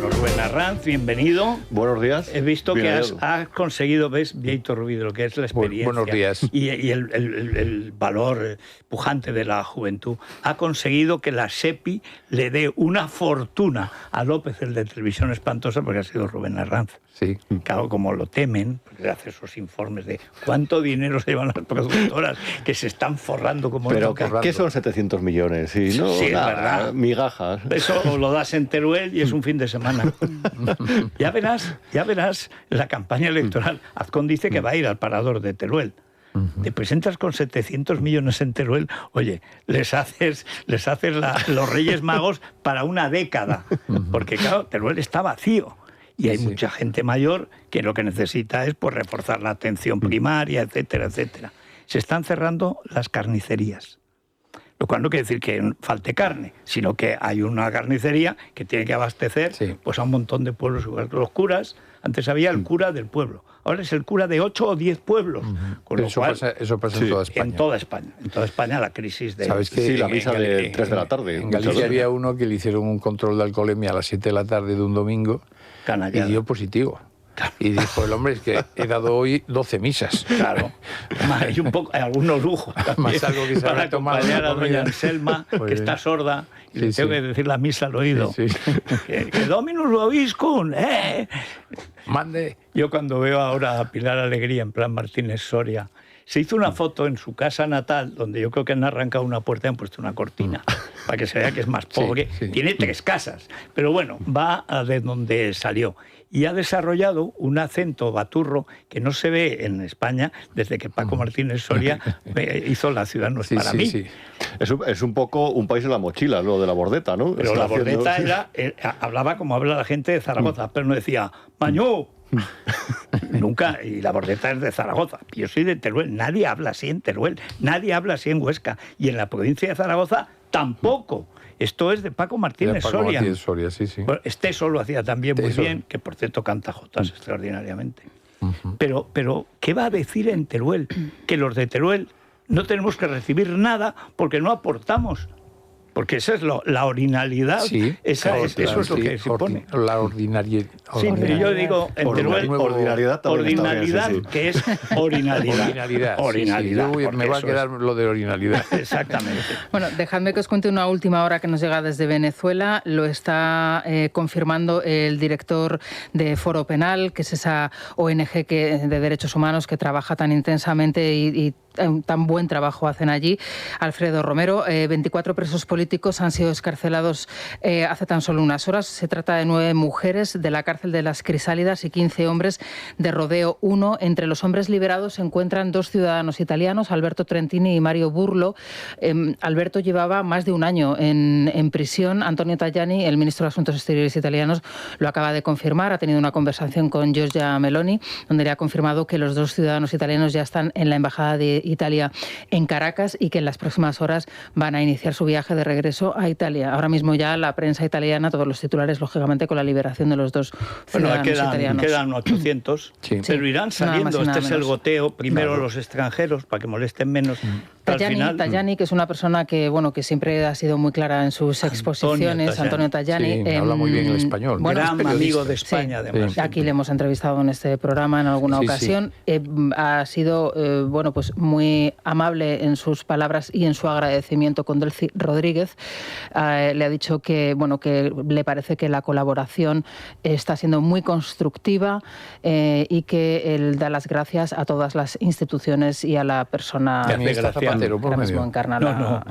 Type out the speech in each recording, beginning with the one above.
Bueno, Rubén Arranz, bienvenido. Buenos días. He visto que has conseguido, ves, Víctor Rubido, lo que es la experiencia. Buenos días. Y el valor pujante de la juventud. Ha conseguido que la SEPI le dé una fortuna a López, el de Televisión Espantosa, porque ha sido Rubén Arranz. Sí. Claro, como lo temen, porque hace esos informes de cuánto dinero se llevan las productoras que se están forrando como Pero loca. ¿qué son 700 millones? Y no, Sí, nada, ¿verdad? migajas. Eso lo das en Teruel y es un fin de semana. Ya verás la campaña electoral. Azcón dice que va a ir al parador de Teruel. Te presentas con 700 millones en Teruel, oye, les haces los Reyes Magos para una década. Porque claro, Teruel está vacío. Y hay mucha gente mayor que lo que necesita es pues, reforzar la atención primaria, etcétera, etcétera. Se están cerrando las carnicerías. Lo cual no quiere decir que falte carne, sino que hay una carnicería que tiene que abastecer pues, a un montón de pueblos. Los curas, antes había el cura del pueblo, ahora es el cura de 8 o 10 pueblos. Con lo cual, eso pasa en toda España. En toda España la crisis de... ¿Sabes que sí, la misa de 3 de la tarde. En Galicia había uno que le hicieron un control de alcoholemia a las 7 de la tarde de un domingo Canallada. Y dio positivo. Y dijo el hombre, es que he dado hoy 12 misas. Claro. Y un poco, algunos lujos Más algo que se para habrá tomado acompañar a la comida. doña Anselma, Muy que bien. está sorda, y Sí, le tengo sí. que decir la misa al oído. Sí, sí. Que Dominus vobiscum, ¡eh! Mande. Yo cuando veo ahora a Pilar Alegría, en plan Martínez Soria, se hizo una foto en su casa natal, donde yo creo que han arrancado una puerta y han puesto una cortina, para que se vea que es más pobre. Sí, sí. Tiene 3 casas, pero bueno, va de donde salió. Y ha desarrollado un acento baturro que no se ve en España desde que Paco Martínez Soria hizo La ciudad no es para mí. Sí. Es un poco un país en la mochila, lo de la Bordeta, ¿no? Pero la Bordeta hablaba como habla la gente de Zaragoza, pero no decía ¡Mañó! Nunca, y la Bordeta es de Zaragoza. Yo soy de Teruel, nadie habla así en Teruel, nadie habla así en Huesca, y en la provincia de Zaragoza tampoco. Esto es de Paco Martínez Soria. Martínez Soria, sí. Bueno, Esteso lo hacía también muy Esteso. bien, que por cierto canta jotas extraordinariamente. Pero, ¿qué va a decir en Teruel? Que los de Teruel no tenemos que recibir nada porque no aportamos. Porque esa es la ordinalidad. Sí, Eso es lo que se pone. La ordinariedad. Sí, pero yo digo en Teruel, ordinariedad también está bien, ordinalidad, sí. que es orinalidad. Orinalidad. Me va a quedar lo de orinalidad. Exactamente. Bueno, dejadme que os cuente una última hora que nos llega desde Venezuela. Lo está confirmando el director de Foro Penal, que es esa ONG de derechos humanos que trabaja tan intensamente y tan buen trabajo hacen allí. Alfredo Romero, 24 presos políticos han sido excarcelados hace tan solo unas horas. Se trata de 9 mujeres de la cárcel de las Crisálidas y 15 hombres de Rodeo 1. Entre los hombres liberados se encuentran 2 ciudadanos italianos, Alberto Trentini y Mario Burlo. Alberto llevaba más de un año en prisión. Antonio Tajani, el ministro de Asuntos Exteriores italianos, lo acaba de confirmar. Ha tenido una conversación con Giorgia Meloni, donde le ha confirmado que los 2 ciudadanos italianos ya están en la Embajada de Italia en Caracas y que en las próximas horas van a iniciar su viaje de regreso a Italia. Ahora mismo ya la prensa italiana, todos los titulares, lógicamente, con la liberación de los 2 ciudadanos italianos. Quedan 800, pero irán saliendo. Este es el goteo. Primero los extranjeros, para que molesten menos. Tajani, que es una persona que siempre ha sido muy clara en sus exposiciones. Antonio Tajani. Sí, habla muy bien el español. Gran amigo de España, además. Sí. Aquí le hemos entrevistado en este programa en alguna ocasión. Ha sido pues muy amable en sus palabras y en su agradecimiento con Delcy Rodríguez. Le ha dicho que le parece que la colaboración está siendo muy constructiva y que él da las gracias a todas las instituciones y a la persona que ahora mismo encarna pero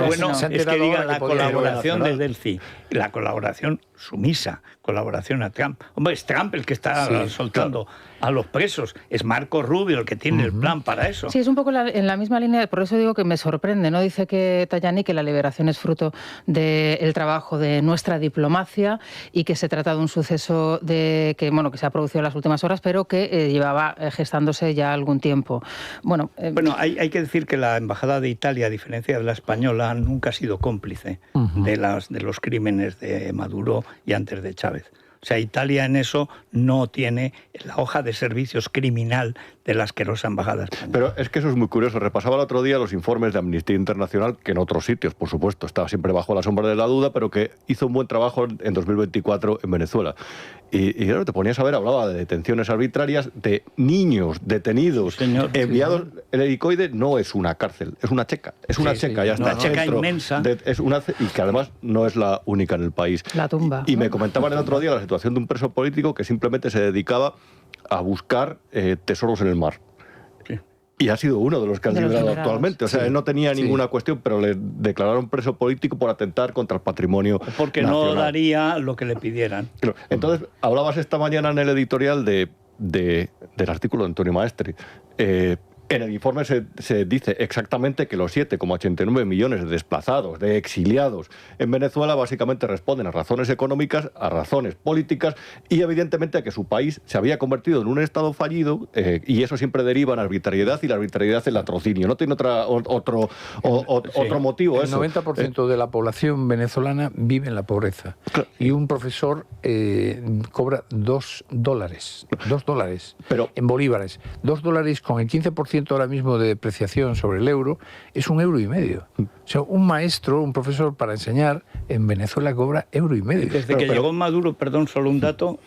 bueno, es que diga la colaboración de Delcy, la colaboración sumisa, colaboración a Trump. Hombre, es Trump el que está soltando a los presos, es Marco Rubio el que tiene el plan para eso. Sí, es un poco en la misma línea, por eso digo que me sorprende, ¿no? Dice que Tajani que la liberación es fruto del trabajo de nuestra diplomacia y que se trata de un suceso que se ha producido en las últimas horas, pero que llevaba gestándose ya algún tiempo. Bueno, hay que decir que la Embajada de Italia, a diferencia de la española, nunca ha sido cómplice de los crímenes de Maduro y antes de Chávez. O sea, Italia en eso no tiene la hoja de servicios criminal de la asquerosa embajada española. Pero es que eso es muy curioso. Repasaba el otro día los informes de Amnistía Internacional, que en otros sitios, por supuesto, estaba siempre bajo la sombra de la duda, pero que hizo un buen trabajo en 2024 en Venezuela. Y claro, te ponías a ver, hablaba de detenciones arbitrarias de niños detenidos, enviados. El helicoide no es una cárcel, es una checa. Es una checa, ya está. Una checa inmensa. Y que además no es la única en el país. La tumba. Y me comentaban el otro día la situación de un preso político que simplemente se dedicaba a buscar tesoros en el mar. Sí. Y ha sido uno de los que han liberado actualmente. O sea, Sí. él no tenía ninguna cuestión, pero le declararon preso político por atentar contra el patrimonio Porque nacional. no daría lo que le pidieran. Entonces, hablabas esta mañana en el editorial del artículo de Antonio Maestri. En el informe se dice exactamente que los 7,89 millones de desplazados, de exiliados en Venezuela, básicamente responden a razones económicas, a razones políticas y evidentemente a que su país se había convertido en un estado fallido, y eso siempre deriva en arbitrariedad, y la arbitrariedad es el latrocinio. No tiene otro motivo El eso. 90% de la población venezolana vive en la pobreza. Y un profesor cobra $2. $2 Pero- en bolívares. $2 con el 15% ahora mismo de depreciación sobre el euro es €1,50. O sea, un maestro, un profesor para enseñar en Venezuela cobra €1,50. Desde que llegó Maduro, perdón, solo un dato,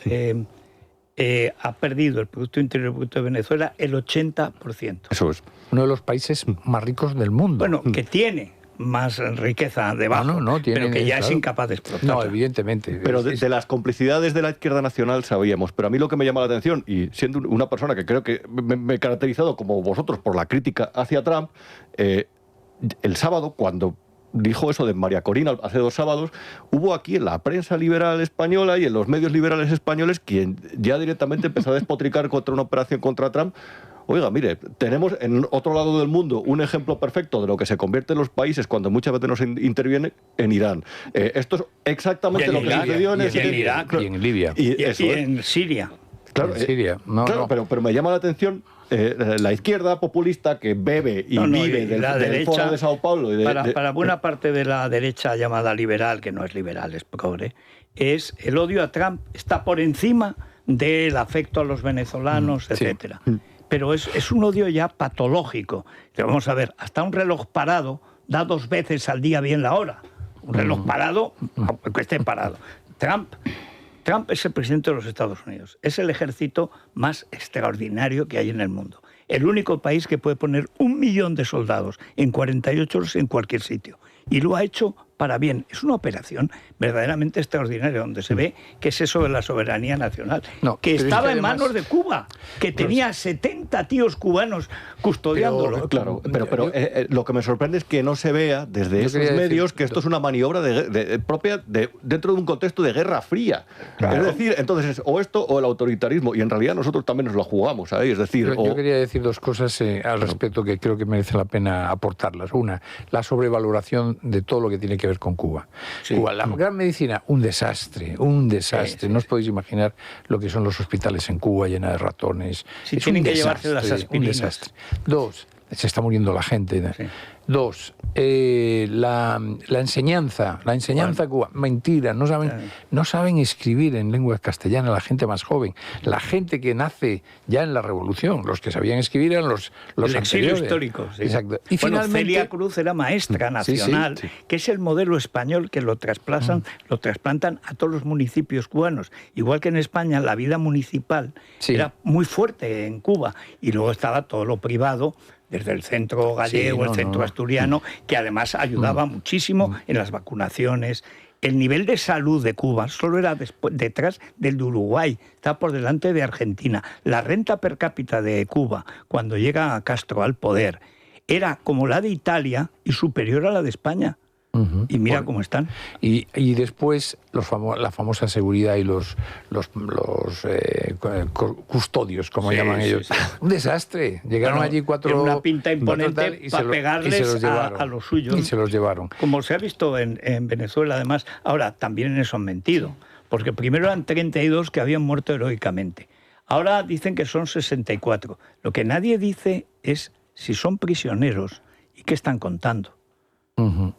ha perdido el Producto Interior Bruto de Venezuela el 80%. Eso es. Uno de los países más ricos del mundo. Bueno, que tiene más riqueza debajo, No, tiene, pero que ya es claro. incapaz de explotarla. No, evidentemente. Pero de las complicidades de la izquierda nacional sabíamos. Pero a mí lo que me llama la atención, y siendo una persona que creo que me he caracterizado como vosotros por la crítica hacia Trump, el sábado, cuando dijo eso de María Corina hace 2 sábados, hubo aquí en la prensa liberal española y en los medios liberales españoles quien ya directamente empezó a despotricar contra una operación contra Trump. Oiga, mire, tenemos en otro lado del mundo un ejemplo perfecto de lo que se convierte en los países cuando muchas veces nos interviene en Irán. Esto es exactamente lo que sucedió en Irak, y en Libia. y eso es. en Siria. Claro, en Siria. claro, pero me llama la atención la izquierda populista que bebe y vive y del la Foro derecha, de Sao Paulo. para buena parte de la derecha llamada liberal, que no es liberal, es progre, es el odio a Trump está por encima del afecto a los venezolanos, etcétera. Pero es un odio ya patológico. Vamos a ver, hasta un reloj parado da 2 veces al día bien la hora. Un reloj parado, aunque esté parado. Trump es el presidente de los Estados Unidos. Es el ejército más extraordinario que hay en el mundo. El único país que puede poner 1 millón de soldados en 48 horas en cualquier sitio. Y lo ha hecho para bien. Es una operación verdaderamente extraordinaria, donde se ve que es eso de la soberanía nacional. No, que pero es estaba que en además- manos de Cuba, que tenía 70 tíos cubanos custodiándolo. Claro, pero lo que me sorprende es que no se vea desde Yo esos quería decir- medios que esto es una maniobra propia dentro de un contexto de Guerra Fría. Claro. Es decir, entonces, o esto o el autoritarismo. Y en realidad nosotros también nos la jugamos ahí. Es decir, Yo quería decir 2 cosas al respecto que creo que merece la pena aportarlas. Una, la sobrevaloración de todo lo que tiene que ver con Cuba. Cuba, la gran medicina, un desastre. No os podéis imaginar lo que son los hospitales en Cuba, llena de ratones. Sí, Es tienen un que llevarse las desastre, un aspirinas. desastre. 2, se está muriendo la gente. Sí. 2, la enseñanza Cuba, mentira, no saben escribir en lengua castellana la gente más joven, la gente que nace ya en la Revolución, los que sabían escribir eran los el exilio anteriores. histórico. Sí. Exacto. Y bueno, finalmente, Celia Cruz era maestra nacional, que es el modelo español que lo trasplantan a todos los municipios cubanos. Igual que en España, la vida municipal era muy fuerte en Cuba, y luego estaba todo lo privado, desde el centro gallego, el centro asturiano, que además ayudaba muchísimo en las vacunaciones. El nivel de salud de Cuba solo era detrás del de Uruguay, está por delante de Argentina. La renta per cápita de Cuba, cuando llega Castro al poder, era como la de Italia y superior a la de España. Y mira cómo están. Y después la famosa seguridad y los custodios, como llaman ellos. Un desastre. Llegaron allí 4... Era una pinta imponente para pegarles a los suyos. Y se los llevaron. Como se ha visto en Venezuela, además. Ahora, también en eso han mentido. Porque primero eran 32 que habían muerto heroicamente. Ahora dicen que son 64. Lo que nadie dice es si son prisioneros y qué están contando.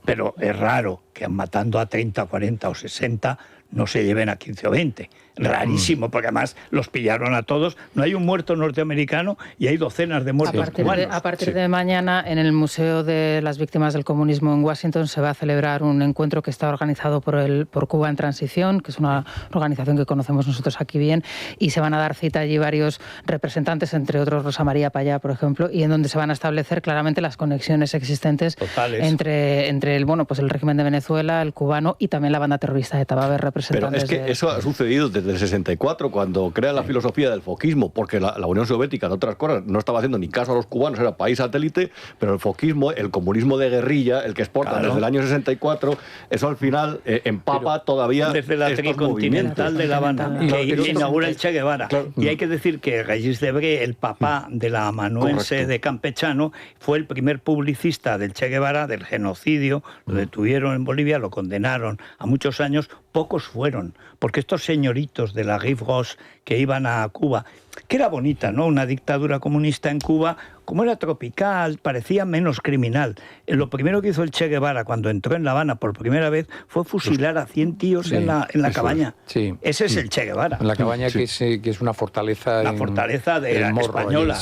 Pero es raro que matando a 30, 40 o 60 no se lleven a 15 o 20. Rarísimo, porque además los pillaron a todos. No hay un muerto norteamericano y hay docenas de muertos cubanos. A partir de mañana, en el Museo de las Víctimas del Comunismo en Washington, se va a celebrar un encuentro que está organizado por Cuba en Transición, que es una organización que conocemos nosotros aquí bien, y se van a dar cita allí varios representantes, entre otros Rosa María Payá, por ejemplo, y en donde se van a establecer claramente las conexiones existentes entre el régimen de Venezuela, el cubano y también la banda terrorista de ETA. Va a haber representantes. Pero es que eso ha sucedido desde el 64, cuando crea la filosofía del foquismo, porque la Unión Soviética, de otras cosas, no estaba haciendo ni caso a los cubanos, era país satélite, pero el foquismo, el comunismo de guerrilla, el que exporta desde el año 64, eso al final empapa todavía desde la tricontinental de La Habana, que inaugura el Che Guevara. Claro. Y hay que decir que Reyes Debré, el papá de la amanuense de Campechano, fue el primer publicista del Che Guevara, del genocidio, lo detuvieron en Bolivia, lo condenaron a muchos años. Pocos fueron, porque estos señoritos de la Rive Gauche que iban a Cuba, que era bonita, ¿no? Una dictadura comunista en Cuba, como era tropical, parecía menos criminal. Lo primero que hizo el Che Guevara cuando entró en La Habana por primera vez fue fusilar a 100 tíos en la cabaña. Ese es el Che Guevara. En la cabaña que es una fortaleza. La fortaleza de la española.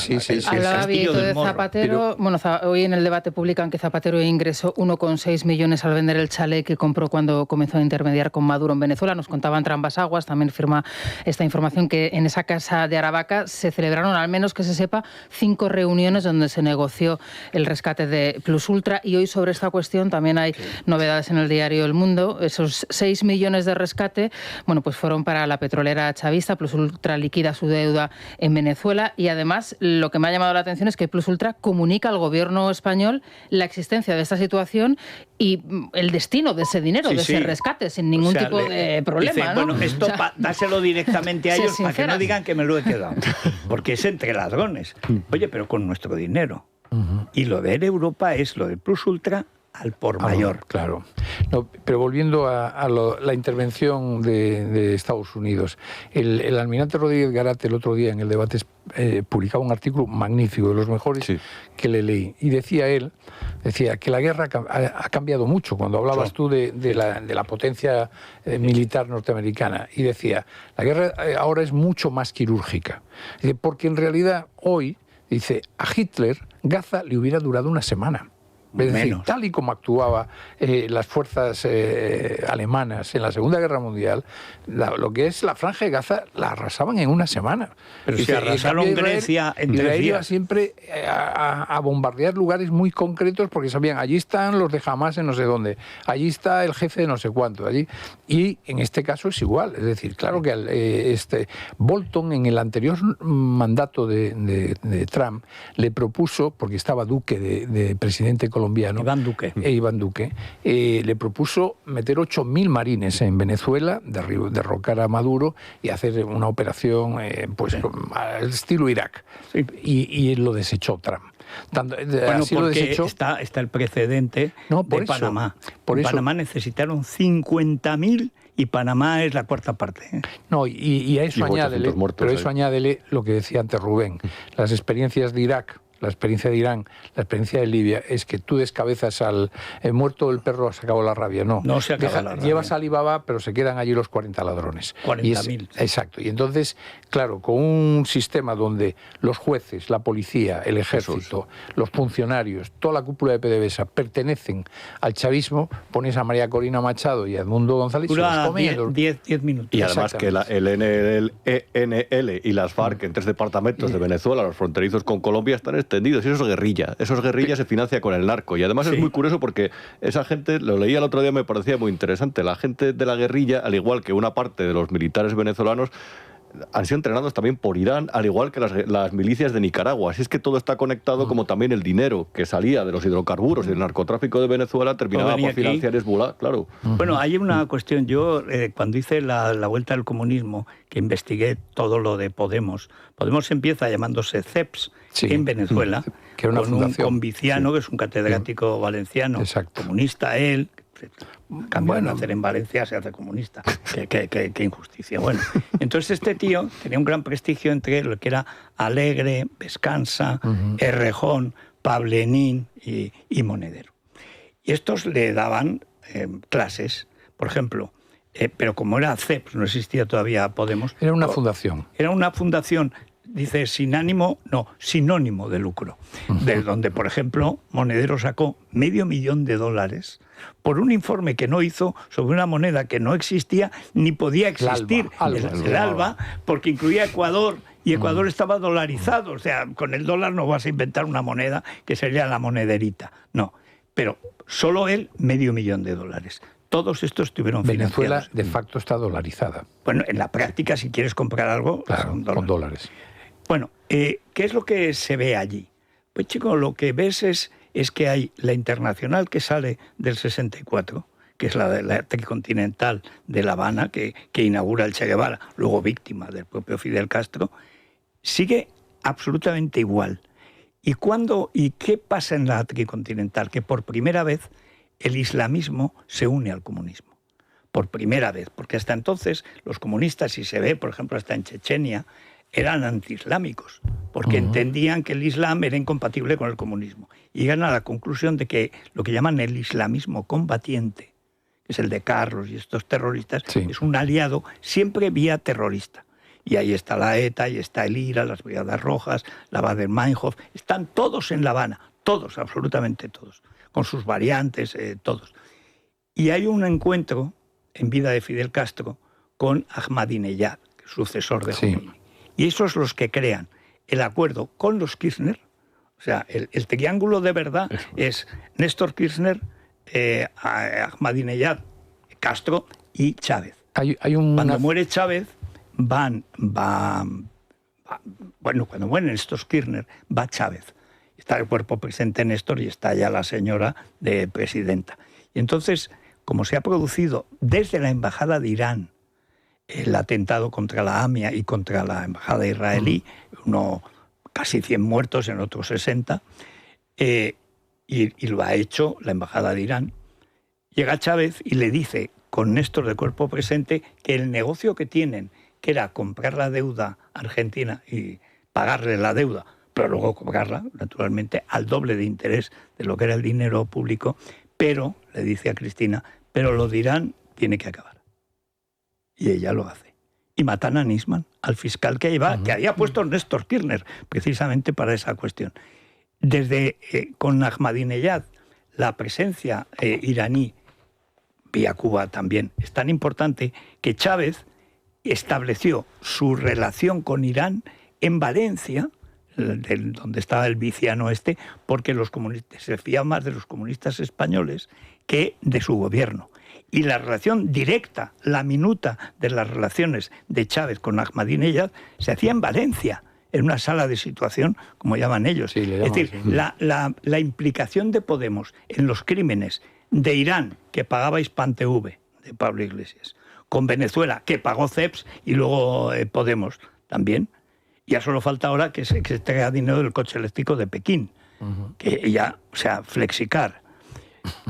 Hablaba Vieto de Zapatero. Bueno, hoy en el debate publican que Zapatero ingresó 1,6 millones al vender el chalet que compró cuando comenzó a intermediar con Maduro en Venezuela. Nos contaban entre ambas aguas, también firma esta información que en esa casa de Aravaca se celebraron, al menos que se sepa, 5 reuniones donde se negoció el rescate de Plus Ultra, y hoy sobre esta cuestión también hay novedades en el diario El Mundo. Esos 6 millones de rescate, bueno, pues fueron para la petrolera chavista. Plus Ultra liquida su deuda en Venezuela, y además lo que me ha llamado la atención es que Plus Ultra comunica al gobierno español la existencia de esta situación y el destino de ese dinero, de ese rescate, sin ningún tipo de problema. Dice, ¿no? bueno, esto dáselo directamente a ellos para que no digan que me lo he quedado, porque es entre ladrones. Oye, pero con nuestro dinero. Y lo de Europa es lo del Plus Ultra al por mayor. Claro. No, pero volviendo a la intervención de Estados Unidos, el almirante Rodríguez Garate el otro día en el debate publicaba un artículo magnífico, de los mejores que le leí, y decía que la guerra ha cambiado mucho. Cuando hablabas tú de la potencia militar norteamericana, y decía, la guerra ahora es mucho más quirúrgica, porque en realidad hoy, dice, a Hitler Gaza le hubiera durado una semana. Es decir, tal y como actuaban las fuerzas alemanas en la Segunda Guerra Mundial, lo que es la Franja de Gaza la arrasaban en una semana. Pero si arrasaron Grecia en 3 días. Iba siempre a bombardear lugares muy concretos porque sabían, allí están los de Hamas en no sé dónde, allí está el jefe de no sé cuánto, allí. Y en este caso es igual. Es decir, claro que Bolton en el anterior mandato de Trump le propuso, porque estaba Duque de presidente colombiano, Iván Duque, le propuso meter 8.000 marines en Venezuela, derrocar a Maduro y hacer una operación al estilo Irak. Y lo desechó Trump. Así lo desechó. Está el precedente de Panamá. En Panamá necesitaron 50.000 y Panamá es la 4ª parte. No, y a eso añádele, añádele lo que decía antes Rubén, las experiencias de Irak, la experiencia de Irán, la experiencia de Libia, es que tú descabezas al muerto el perro, se acabó la rabia. No se acaba la rabia. Llevas a Alibaba, pero se quedan allí los 40 ladrones. 40.000. Exacto. Y entonces, claro, con un sistema donde los jueces, la policía, el ejército, los funcionarios, toda la cúpula de PDVSA pertenecen al chavismo, pones a María Corina Machado y a Edmundo González y se los comen 10 minutos. Y además que el ENL y las FARC en 3 departamentos de Venezuela, los fronterizos con Colombia, están extendidos, y eso es guerrilla. Eso es guerrilla, se financia con el narco. Y además es muy curioso porque esa gente, lo leía el otro día, me parecía muy interesante, la gente de la guerrilla, al igual que una parte de los militares venezolanos, han sido entrenados también por Irán, al igual que las milicias de Nicaragua. Así es que todo está conectado, como también el dinero que salía de los hidrocarburos y del narcotráfico de Venezuela terminaba por financiar Hezbollah, claro. Bueno, hay una cuestión. Yo, cuando hice la vuelta al comunismo, que investigué todo lo de Podemos empieza llamándose CEPS en Venezuela, que era una con Viciano, que es un catedrático valenciano, comunista él. Cambiaron a hacer en Valencia, se hace comunista. Qué injusticia. Bueno, entonces este tío tenía un gran prestigio entre lo que era Alegre, Vescanza, Errejón, Pablenín y Monedero. Y estos le daban clases. Por ejemplo, pero como era CEPS, no existía todavía Podemos. Era una fundación. Era una fundación, dice, sinónimo de lucro, de donde, por ejemplo, Monedero sacó $500,000 por un informe que no hizo sobre una moneda que no existía ni podía existir, el ALBA, porque incluía Ecuador, y Ecuador estaba dolarizado. O sea, con el dólar no vas a inventar una moneda que sería la monederita. No, pero solo él $500,000. Todos estos estuvieron financiados. Venezuela, de facto, está dolarizada. Bueno, en la práctica, si quieres comprar algo, claro, son dólares. Con dólares. Bueno, ¿qué es lo que se ve allí? Pues, chico, lo que ves es que hay la internacional que sale del 64, que es la de la Tricontinental de La Habana, que inaugura el Che Guevara, luego víctima del propio Fidel Castro, sigue absolutamente igual. ¿Y qué pasa en la Tricontinental? Que por primera vez el islamismo se une al comunismo. Por primera vez, porque hasta entonces los comunistas, si se ve, por ejemplo, hasta en Chechenia, eran antiislámicos, porque entendían que el Islam era incompatible con el comunismo. Y llegan a la conclusión de que lo que llaman el islamismo combatiente, que es el de Carlos y estos terroristas, es un aliado siempre vía terrorista. Y ahí está la ETA, ahí está el IRA, las Brigadas Rojas, la Baader-Meinhof, están todos en La Habana, todos, absolutamente todos, con sus variantes, todos. Y hay un encuentro en vida de Fidel Castro con Ahmadinejad, sucesor de Khomeini. Y esos los que crean el acuerdo con los Kirchner. O sea, el triángulo de verdad es Néstor Kirchner, Ahmadinejad, Castro y Chávez. Cuando muere Chávez, cuando mueren estos Kirchner, va Chávez. Está el cuerpo presente Néstor y está ya la señora de presidenta. Y entonces, como se ha producido desde la embajada de Irán el atentado contra la AMIA y contra la embajada israelí, casi 100 muertos, en otros 60, y lo ha hecho la embajada de Irán, llega Chávez y le dice, con Néstor de cuerpo presente, que el negocio que tienen, que era comprar la deuda argentina y pagarle la deuda, pero luego cobrarla, naturalmente, al doble de interés de lo que era el dinero público, pero, le dice a Cristina, pero lo de Irán tiene que acabar. Y ella lo hace. Y matan a Nisman, al fiscal que había puesto Néstor Kirchner, precisamente para esa cuestión. Desde con Ahmadinejad, la presencia iraní, vía Cuba también, es tan importante que Chávez estableció su relación con Irán en Valencia, donde estaba el viciano porque los comunistas se fían más de los comunistas españoles que de su gobierno. Y la relación directa, la minuta de las relaciones de Chávez con Ahmadinejad se hacía en Valencia, en una sala de situación, como llaman ellos. Sí, es decir, la implicación de Podemos en los crímenes de Irán, que pagaba HispanTV, de Pablo Iglesias, con Venezuela, que pagó CEPS, y luego Podemos también. Ya solo falta ahora que se traiga dinero del coche eléctrico de Pekín, que ya, o sea, Flexicar.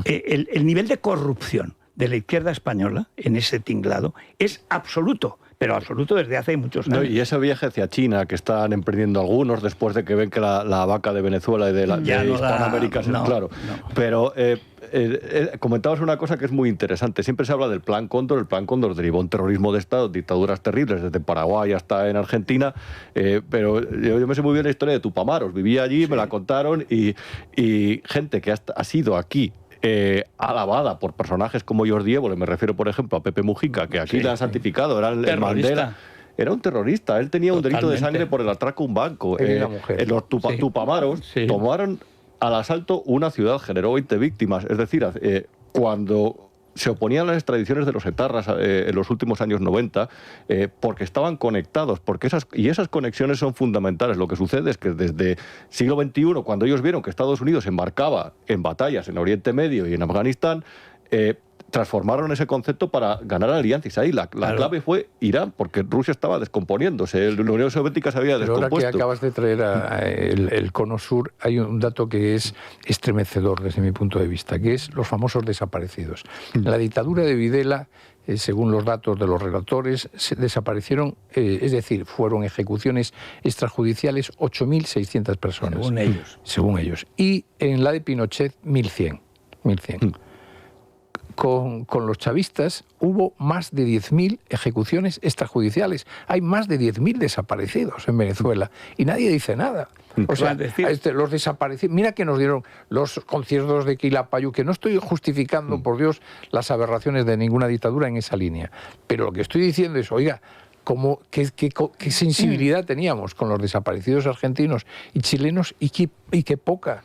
El nivel de corrupción de la izquierda española en ese tinglado es absoluto, pero absoluto desde hace muchos años. Y ese viaje hacia China que están emprendiendo algunos después de que ven que la vaca de Venezuela y de Hispanoamérica es claro. No. Pero comentabas una cosa que es muy interesante. Siempre se habla del Plan Cóndor. El Plan Cóndor derivó un terrorismo de Estado, dictaduras terribles, desde Paraguay hasta en Argentina. Pero yo me sé muy bien la historia de Tupamaros. Viví allí, me la contaron, y gente que ha sido aquí alabada por personajes como Jordi Évole, me refiero por ejemplo a Pepe Mujica, que aquí le han santificado, era el Mandela. Era un terrorista, él tenía un delito de sangre por el atraco a un banco. Los Tupamaros tomaron al asalto una ciudad, generó 20 víctimas. Es decir, cuando se oponían a las extradiciones de los etarras en los últimos años 90, porque estaban conectados, esas conexiones son fundamentales. Lo que sucede es que desde siglo XXI, cuando ellos vieron que Estados Unidos se embarcaba en batallas en Oriente Medio y en Afganistán, transformaron ese concepto para ganar alianzas. Ahí la clave fue Irán, porque Rusia estaba descomponiéndose, la Unión Soviética se había descompuesto. Ahora que acabas de traer el Cono Sur, hay un dato que es estremecedor desde mi punto de vista, que es los famosos desaparecidos. La dictadura de Videla, según los datos de los relatores, desaparecieron, es decir, fueron ejecuciones extrajudiciales 8.600 personas. Según ellos. Y en la de Pinochet, 1.100. con los chavistas hubo más de 10.000 ejecuciones extrajudiciales. Hay más de 10.000 desaparecidos en Venezuela y nadie dice nada. O sea, los desaparecidos... Mira que nos dieron los conciertos de Quilapayún, que no estoy justificando, por Dios, las aberraciones de ninguna dictadura en esa línea. Pero lo que estoy diciendo es, oiga, qué sensibilidad teníamos con los desaparecidos argentinos y chilenos y qué poca.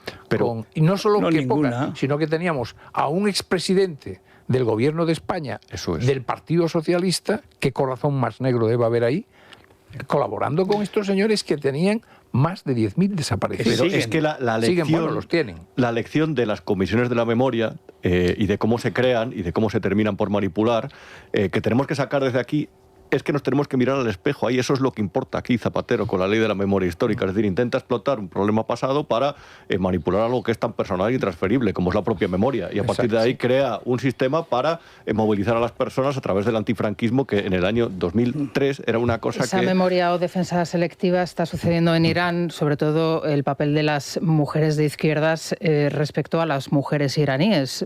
Y no solo que poca, sino que teníamos a un expresidente del gobierno de España, del Partido Socialista, qué corazón más negro debe haber ahí, colaborando con estos señores que tenían más de 10.000 desaparecidos. Pero es que la lección, los tienen. La lección de las comisiones de la memoria y de cómo se crean y de cómo se terminan por manipular, que tenemos que sacar desde aquí, es que nos tenemos que mirar al espejo. Ahí eso es lo que importa aquí Zapatero con la ley de la memoria histórica. Es decir, intenta explotar un problema pasado para manipular algo que es tan personal y transferible como es la propia memoria. Y a partir de ahí crea un sistema para movilizar a las personas a través del antifranquismo, que en el año 2003 era una cosa Esa memoria o defensa selectiva está sucediendo en Irán, sobre todo el papel de las mujeres de izquierdas respecto a las mujeres iraníes.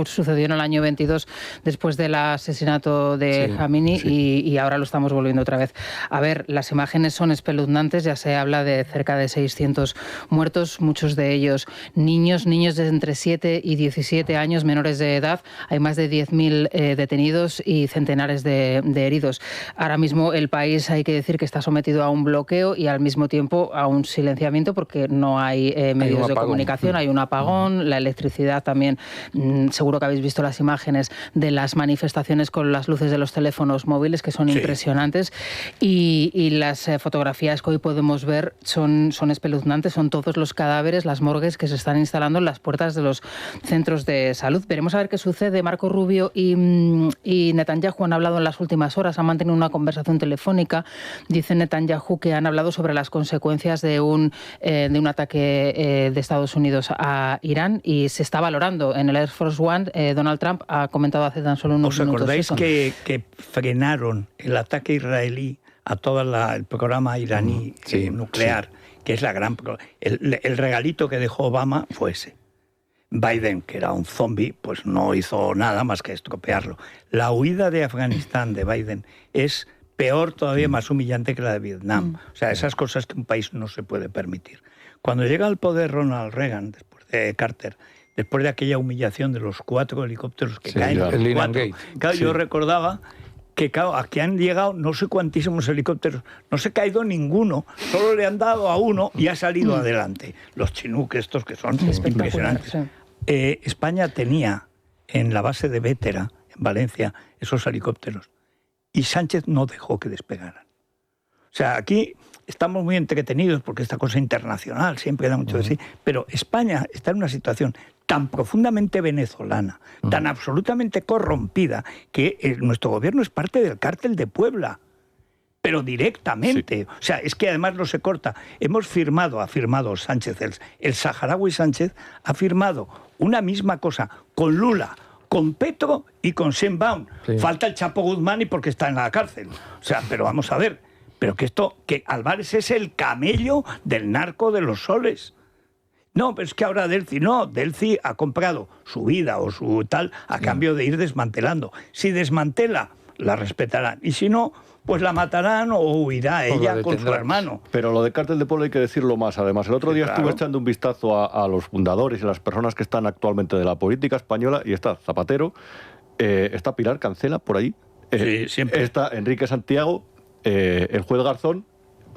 Sucedió en el año 22 después del asesinato de Khamenei y ahora lo estamos volviendo otra vez a ver. Las imágenes son espeluznantes, ya se habla de cerca de 600 muertos, muchos de ellos niños de entre 7 y 17 años, menores de edad. Hay más de 10.000 detenidos y centenares de heridos. Ahora mismo el país, hay que decir que está sometido a un bloqueo y al mismo tiempo a un silenciamiento porque no hay medios de comunicación, hay un apagón, la electricidad también. Seguro que habéis visto las imágenes de las manifestaciones con las luces de los teléfonos móviles, que son impresionantes, y las fotografías que hoy podemos ver son espeluznantes, son todos los cadáveres, las morgues que se están instalando en las puertas de los centros de salud. Veremos a ver qué sucede. Marco Rubio y Netanyahu han hablado en las últimas horas, han mantenido una conversación telefónica. Dice Netanyahu que han hablado sobre las consecuencias de un ataque de Estados Unidos a Irán y se está valorando. En el Air Force One, Donald Trump ha comentado hace tan solo unos minutos. ¿Os acordáis que frenaron el ataque israelí a todo el programa iraní nuclear, que es la gran... El regalito que dejó Obama fue ese. Biden, que era un zombie, pues no hizo nada más que estropearlo. La huida de Afganistán de Biden es peor todavía, más humillante que la de Vietnam. O sea, esas cosas que un país no se puede permitir. Cuando llega al poder Ronald Reagan, después de Carter, después de aquella humillación de los 4 helicópteros que caen, yo recordaba que aquí han llegado no sé cuantísimos helicópteros, no se ha caído ninguno, solo le han dado a uno y ha salido adelante. Los Chinook estos que son impresionantes. España tenía en la base de Bétera, en Valencia, esos helicópteros, y Sánchez no dejó que despegaran. O sea, aquí estamos muy entretenidos porque esta cosa internacional siempre da mucho de sí, pero España está en una situación tan profundamente venezolana, tan absolutamente corrompida, que nuestro gobierno es parte del cártel de Puebla, pero directamente. O sea, es que además no se corta. Ha firmado Sánchez, el saharaui Sánchez, ha firmado una misma cosa con Lula, con Petro y con Sheinbaum. Falta el Chapo Guzmán y porque está en la cárcel. O sea, pero vamos a ver, pero que Álvarez es el camello del narco de los soles. No, pero es que ahora Delcy ha comprado su vida o su tal a cambio de ir desmantelando. Si desmantela, la respetarán. Y si no, pues la matarán o huirá ella con su hermano. Pero lo de Cártel de Puebla hay que decirlo más. Además, el otro día estuve echando un vistazo a los fundadores y a las personas que están actualmente de la política española, y está Zapatero, está Pilar Cancela por ahí, siempre. Está Enrique Santiago, el juez Garzón,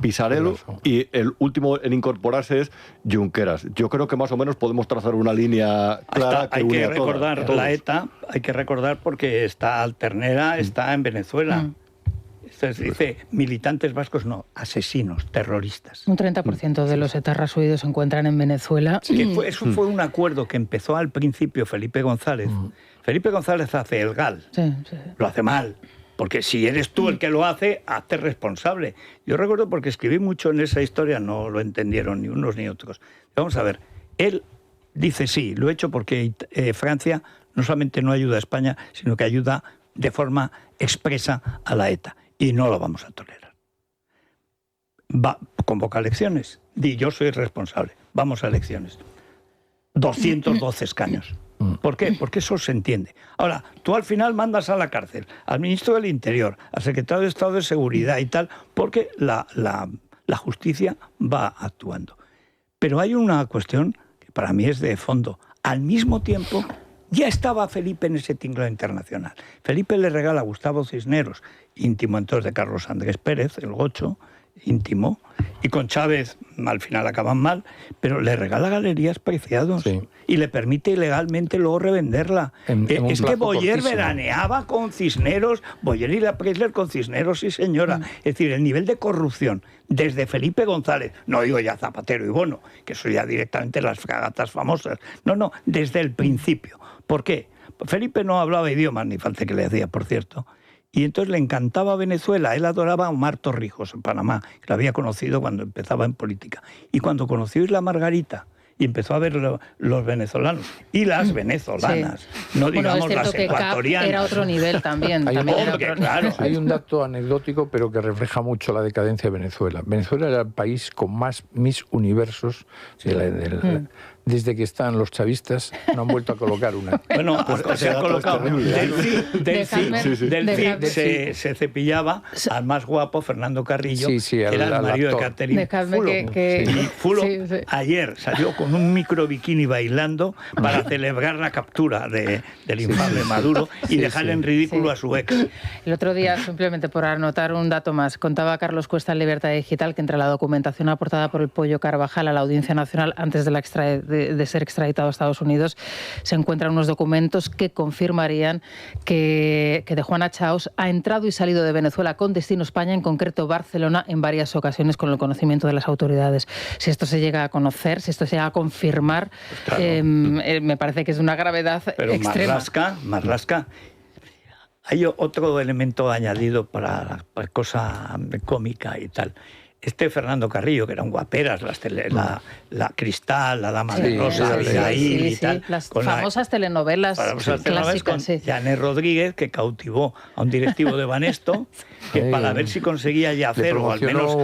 Pisarello, y el último en incorporarse es Junqueras. Yo creo que más o menos podemos trazar una línea clara que une a todas. Hay que recordar la ETA, hay que recordar porque está Alternera, está en Venezuela. Dice militantes vascos, no, asesinos, terroristas. Un 30% de los etarras huidos se encuentran en Venezuela. Eso fue un acuerdo que empezó al principio Felipe González. Felipe González hace el GAL, lo hace mal. Porque si eres tú el que lo hace, hazte responsable. Yo recuerdo porque escribí mucho en esa historia, no lo entendieron ni unos ni otros. Vamos a ver, él dice sí, lo he hecho porque Francia no solamente no ayuda a España, sino que ayuda de forma expresa a la ETA. Y no lo vamos a tolerar. Convoca elecciones. Yo soy responsable. Vamos a elecciones. 212 escaños. ¿Por qué? Porque eso se entiende. Ahora, tú al final mandas a la cárcel al ministro del Interior, al secretario de Estado de Seguridad y tal, porque la justicia va actuando. Pero hay una cuestión que para mí es de fondo. Al mismo tiempo, ya estaba Felipe en ese tinglado internacional. Felipe le regala a Gustavo Cisneros, íntimo entonces de Carlos Andrés Pérez, el gocho, íntimo, y con Chávez al final acaban mal, pero le regala Galerías Preciados y le permite ilegalmente luego revenderla. Es que Boyer veraneaba con Cisneros, Boyer y la Preisler con Cisneros y señora. Es decir, el nivel de corrupción desde Felipe González, no digo ya Zapatero y Bono, que eso ya directamente las fragatas famosas, no, desde el principio. ¿Por qué? Felipe no hablaba idiomas, ni falta que le hacía, por cierto. Y entonces le encantaba Venezuela, él adoraba a Omar Torrijos en Panamá, que lo había conocido cuando empezaba en política. Y cuando conoció Isla Margarita y empezó a ver los venezolanos y las venezolanas, no digamos las ecuatorianas. Era otro nivel también. Hay un dato anecdótico, pero que refleja mucho la decadencia de Venezuela. Venezuela era el país con más Miss Universos desde que están los chavistas, no han vuelto a colocar una. Bueno, pues se ha colocado. Delfi se cepillaba al más guapo, Fernando Carrillo, que era el marido de Catherine Fulop. Y Fulop ayer salió con un micro bikini bailando para celebrar la captura del infame Maduro y dejar en ridículo a su ex. El otro día, simplemente por anotar un dato más, contaba Carlos Cuesta en Libertad Digital que entre la documentación aportada por el Pollo Carvajal a la Audiencia Nacional antes de ser extraditado a Estados Unidos, se encuentran unos documentos que confirmarían que de Juana Chaos ha entrado y salido de Venezuela con destino a España, en concreto Barcelona, en varias ocasiones con el conocimiento de las autoridades. Si esto se llega a conocer, si esto se llega a confirmar, pues claro, me parece que es una gravedad extrema. Marlaska. Hay otro elemento añadido para la cosa cómica y tal. Fernando Carrillo, que eran guaperas, la Cristal, la Dama de Rosa, y tal. Las famosas telenovelas clásicas. Con Janet Rodríguez, que cautivó a un directivo de Banesto, que para ver si conseguía ya hacer, o al menos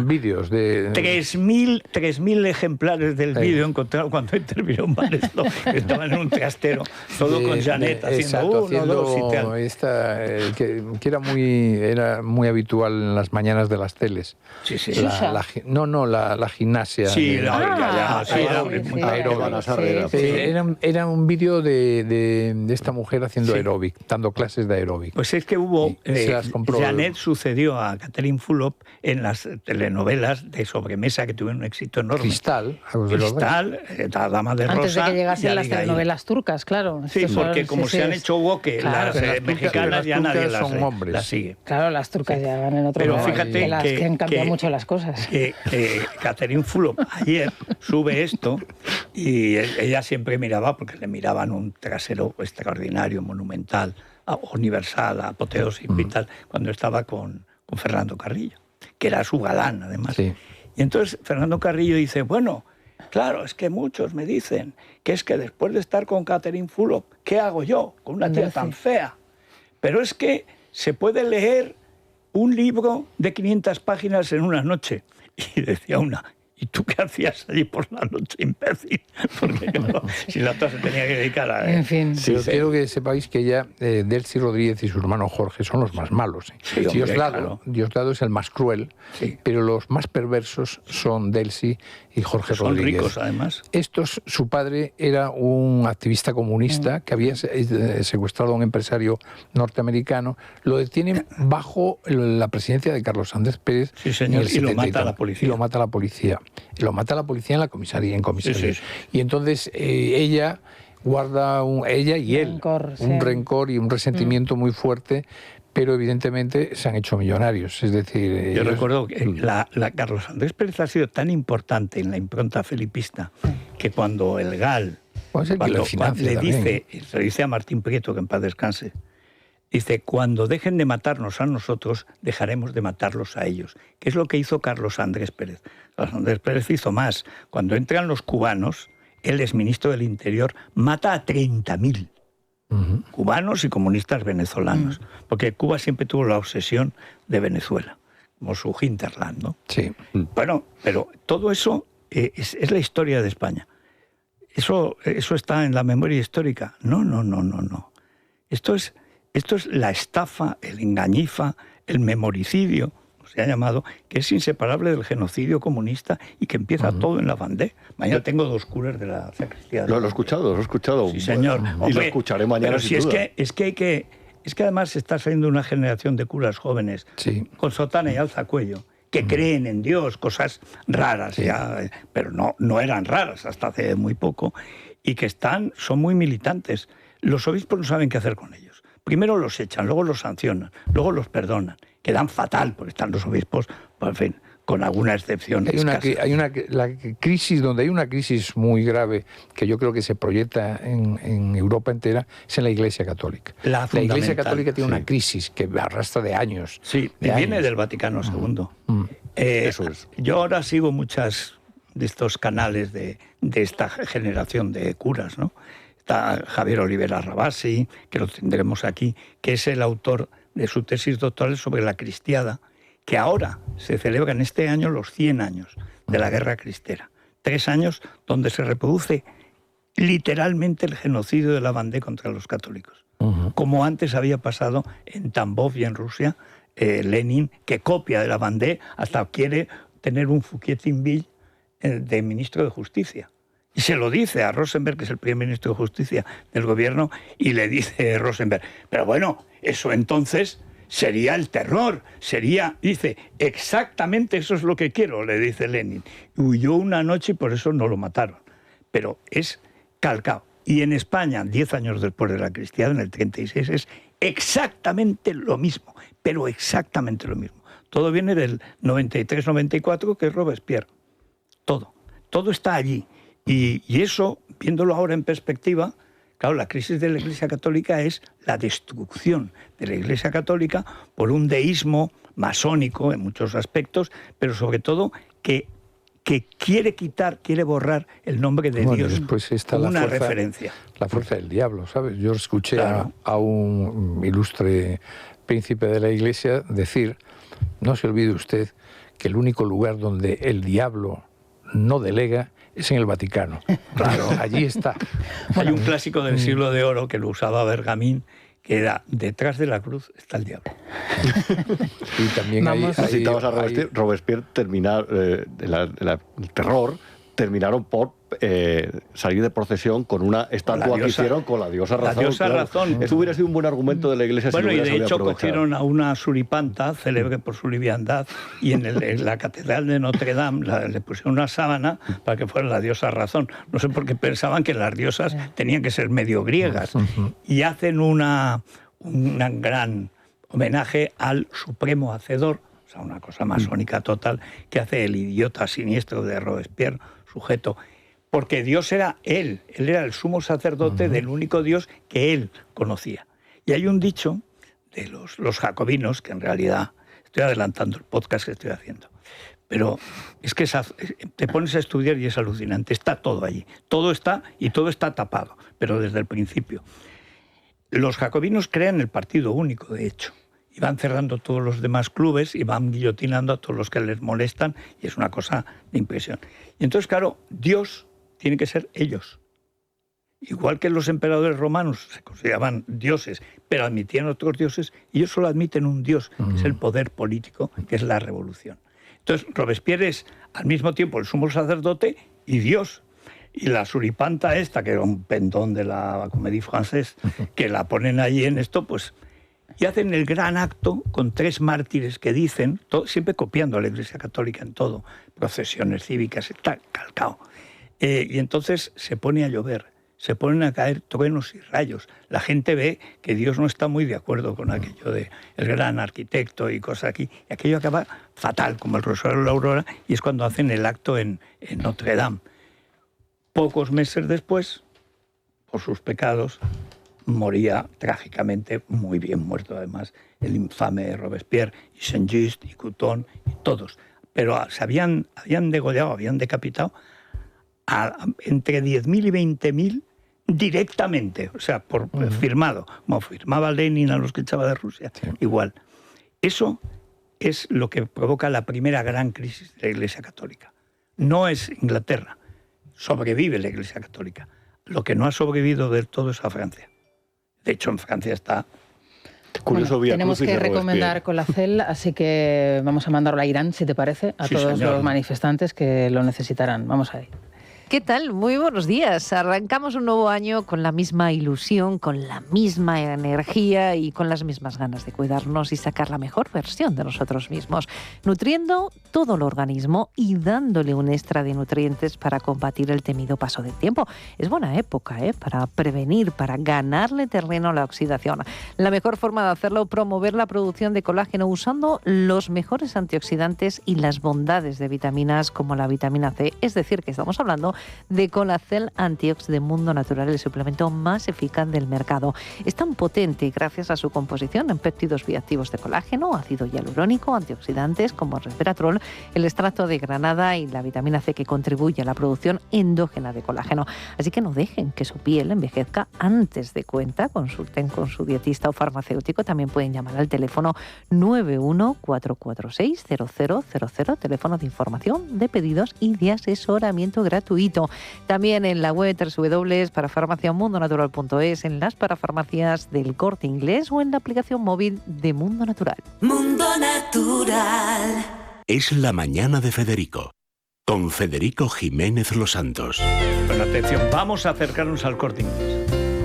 vídeos de 3.000 ejemplares del vídeo encontraron cuando intervino en Banesto, que estaban en un trastero, todo con Janet haciendo uno, dos y tal. Que era muy habitual en las mañanas de las teles. Sí. La gimnasia. Sí, era un vídeo de esta mujer haciendo aeróbic, dando clases de aeróbic. Pues es que hubo... Janet sucedió a Catherine Fulop en las telenovelas de sobremesa que tuvieron un éxito enorme. Cristal, la Dama de Rosa... Antes de que llegasen las telenovelas turcas, claro. Sí, porque como se han hecho woke, las mexicanas ya nadie las sigue. Claro, las turcas ya van en otro Pero lugar. fíjate que han cambiado mucho las cosas. Que Catherine Fulop ayer sube esto y ella siempre miraba, porque le miraban un trasero extraordinario, monumental, universal, apoteósico y tal, cuando estaba con Fernando Carrillo, que era su galán además. Sí. Y entonces Fernando Carrillo dice, bueno, claro, es que muchos me dicen que es que después de estar con Catherine Fulop, ¿qué hago yo con una tía tan fea? Pero es que se puede leer un libro de 500 páginas en una noche. Y decía una, ¿y tú qué hacías allí por la noche, imbécil? Porque claro, si la otra se tenía que dedicar a... En fin. Pero quiero que sepáis que ya Delcy Rodríguez y su hermano Jorge son los más malos. Sí, Diosdado es el más cruel, pero los más perversos son Delcy y Jorge Rodríguez. Son ricos, además. Su padre era un activista comunista que había secuestrado a un empresario norteamericano. Lo detienen bajo la presidencia de Carlos Andrés Pérez. Sí, señor, y lo mata la policía. Lo mata la policía en la comisaría. Sí. Y entonces ella guarda, ella y él, un rencor y un resentimiento muy fuerte, pero evidentemente se han hecho millonarios. Es decir, yo recuerdo que la Carlos Andrés Pérez ha sido tan importante en la impronta felipista que cuando el GAL le dice a Martín Prieto, que en paz descanse, dice, cuando dejen de matarnos a nosotros, dejaremos de matarlos a ellos. ¿Qué es lo que hizo Carlos Andrés Pérez? Carlos Andrés Pérez hizo más. Cuando entran los cubanos, él es ministro del Interior, mata a 30.000 cubanos y comunistas venezolanos, porque Cuba siempre tuvo la obsesión de Venezuela, como su hinterland, ¿no? Sí. Bueno, pero todo eso es la historia de España. eso está en la memoria histórica. No. Esto es la estafa, el engañifa, el memoricidio, se ha llamado, que es inseparable del genocidio comunista y que empieza todo en la Vendée. Mañana tengo 2 curas de la sacristía. Lo he escuchado. Sí, señor. Y lo escucharé mañana. Pero si es que además está saliendo una generación de curas jóvenes con sotana y alzacuello que creen en Dios, cosas raras ya, pero no eran raras hasta hace muy poco, y que son muy militantes. Los obispos no saben qué hacer con ellos. Primero los echan, luego los sancionan, luego los perdonan. Quedan fatal porque están los obispos, en fin, con alguna excepción. La crisis, donde hay una crisis muy grave que yo creo que se proyecta en Europa entera, es en la Iglesia Católica. La Iglesia Católica tiene una crisis que arrastra de años. Sí, viene del Vaticano II. Eso es. Yo ahora sigo muchas de estos canales de esta generación de curas, ¿no? Está Javier Olivera Rabasi, que lo tendremos aquí, que es el autor de su tesis doctoral sobre la cristiada, que ahora se celebran este año los 100 años de la Guerra Cristera. 3 años donde se reproduce literalmente el genocidio de la Vendée contra los católicos. Como antes había pasado en Tambov y en Rusia, Lenin, que copia de la Vendée, hasta quiere tener un Fouquier-Tinville de ministro de Justicia. Y se lo dice a Rosenberg, que es el primer ministro de Justicia del gobierno, y le dice Rosenberg, pero bueno, eso entonces sería el terror, dice, exactamente eso es lo que quiero, le dice Lenin. Huyó una noche y por eso no lo mataron. Pero es calcado. Y en España, 10 años después de la cristiada, en el 36, es exactamente lo mismo, pero exactamente lo mismo. Todo viene del 93-94, que es Robespierre. Todo está allí. Y eso, viéndolo ahora en perspectiva, claro, la crisis de la Iglesia Católica es la destrucción de la Iglesia Católica por un deísmo masónico en muchos aspectos, pero sobre todo que quiere borrar el nombre de Dios. Después está una referencia. La fuerza del diablo, ¿sabes? Yo escuché a un ilustre príncipe de la Iglesia decir, no se olvide usted que el único lugar donde el diablo no delega es en el Vaticano. Claro, allí está. Hay un clásico del siglo de oro que lo usaba Bergamín, que era, detrás de la cruz está el diablo. Y también citabas a Robespierre terminar, el terror, terminaron por salir de procesión con una estatua que hicieron con la diosa Razón. La diosa Razón. Eso hubiera sido un buen argumento de la Iglesia. Bueno, si y de hecho cogieron a una suripanta, célebre por su liviandad, y en la catedral de Notre Dame le pusieron una sábana para que fuera la diosa Razón. No sé por qué pensaban que las diosas tenían que ser medio griegas. Y hacen un gran homenaje al Supremo Hacedor, o sea, una cosa masónica total, que hace el idiota siniestro de Robespierre, sujeto, porque Dios era él era el sumo sacerdote del único Dios que él conocía. Y hay un dicho de los jacobinos, que en realidad estoy adelantando el podcast que estoy haciendo, pero es que te pones a estudiar y es alucinante, está todo allí, todo está y todo está tapado, pero desde el principio. Los jacobinos crean el partido único, de hecho, y van cerrando todos los demás clubes y van guillotinando a todos los que les molestan, y es una cosa de impresión. Y entonces, claro, Dios tiene que ser ellos. Igual que los emperadores romanos se consideraban dioses, pero admitían otros dioses, y ellos solo admiten un dios, que es el poder político, que es la revolución. Entonces, Robespierre es al mismo tiempo el sumo sacerdote y Dios. Y la suripanta esta, que era un pendón de la Comédie Française, que la ponen ahí en esto, pues... Y hacen el gran acto con 3 mártires que dicen, siempre copiando a la Iglesia Católica en todo, procesiones cívicas, está calcado. Y entonces se pone a llover, se ponen a caer truenos y rayos. La gente ve que Dios no está muy de acuerdo con aquello de el gran arquitecto y cosas aquí. Y aquello acaba fatal, como el Rosario de la Aurora, y es cuando hacen el acto en Notre Dame. Pocos meses después, por sus pecados, moría trágicamente, muy bien muerto además, el infame Robespierre, y Saint-Just, y Couthon, y todos. Pero habían degollado, habían decapitado entre 10.000 y 20.000 directamente, o sea, firmado, como firmaba Lenin a los que echaba de Rusia, igual. Eso es lo que provoca la primera gran crisis de la Iglesia Católica. No es Inglaterra, sobrevive la Iglesia Católica. Lo que no ha sobrevivido del todo es a Francia. De hecho, en Francia está... Curioso, bueno, tenemos que recomendar Colacel, así que vamos a mandarlo a Irán, si te parece, a todos los manifestantes que lo necesitarán. Vamos ahí. ¿Qué tal? Muy buenos días. Arrancamos un nuevo año con la misma ilusión, con la misma energía y con las mismas ganas de cuidarnos y sacar la mejor versión de nosotros mismos, nutriendo todo el organismo y dándole un extra de nutrientes para combatir el temido paso del tiempo. Es buena época para prevenir, para ganarle terreno a la oxidación. La mejor forma de hacerlo, promover la producción de colágeno usando los mejores antioxidantes y las bondades de vitaminas como la vitamina C. Es decir, que estamos hablando de Colacel Antiox de Mundo Natural, el suplemento más eficaz del mercado. Es tan potente gracias a su composición en péptidos bioactivos de colágeno, ácido hialurónico, antioxidantes como resveratrol, el extracto de granada y la vitamina C que contribuye a la producción endógena de colágeno. Así que no dejen que su piel envejezca antes de cuenta. Consulten con su dietista o farmacéutico. También pueden llamar al teléfono 914460000, teléfono de información, de pedidos y de asesoramiento gratuito. También en la web www.parafarmaciamundonatural.es, en las parafarmacias del Corte Inglés o en la aplicación móvil de Mundo Natural. Mundo Natural. Es la mañana de Federico, con Federico Jiménez Los Santos. Bueno, atención, vamos a acercarnos al Corte Inglés.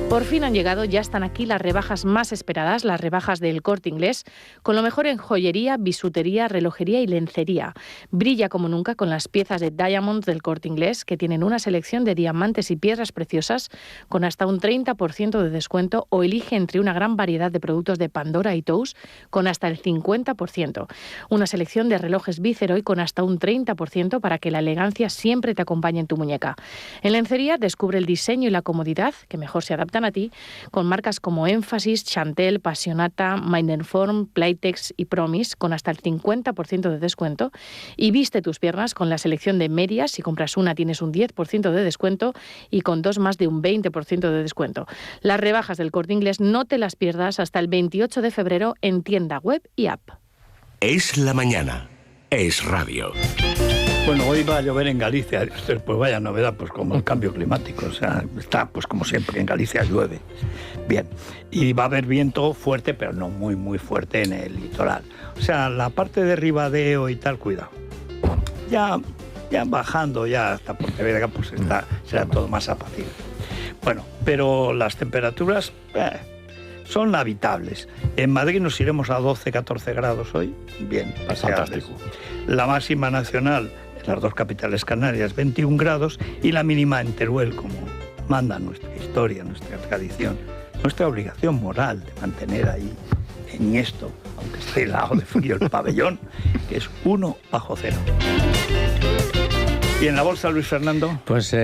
Por fin han llegado, ya están aquí las rebajas más esperadas, las rebajas del Corte Inglés, con lo mejor en joyería, bisutería, relojería y lencería. Brilla como nunca con las piezas de Diamonds del Corte Inglés, que tienen una selección de diamantes y piedras preciosas con hasta un 30% de descuento, o elige entre una gran variedad de productos de Pandora y Tous con hasta el 50%. Una selección de relojes Viceroy con hasta un 30% para que la elegancia siempre te acompañe en tu muñeca. En lencería descubre el diseño y la comodidad que mejor se adaptan a ti, con marcas como Emphasis, Chantel, Passionata, Mindenform, Playtex y Promise con hasta el 50% de descuento, y viste tus piernas con la selección de medias. Si compras una tienes un 10% de descuento y con dos más de un 20% de descuento. Las rebajas del Corte Inglés no te las pierdas hasta el 28 de febrero en tienda web y app. Es la mañana, es radio. Bueno, hoy va a llover en Galicia, pues vaya novedad, pues como el cambio climático, o sea, está pues como siempre, en Galicia llueve. Bien, y va a haber viento fuerte, pero no muy, muy fuerte en el litoral. O sea, la parte de Ribadeo y tal, cuidado. Ya bajando ya hasta Pontevedra, pues será todo más apacible. Bueno, pero las temperaturas son habitables. En Madrid nos iremos a 12, 14 grados hoy, bien, paseables. Fantástico. La máxima nacional, las dos capitales canarias, 21 grados, y la mínima en Teruel, como manda nuestra historia, nuestra tradición, nuestra obligación moral de mantener ahí enhiesto, aunque esté helado de frío el pabellón, que es 1 bajo cero. ¿Y en la bolsa, Luis Fernando? Pues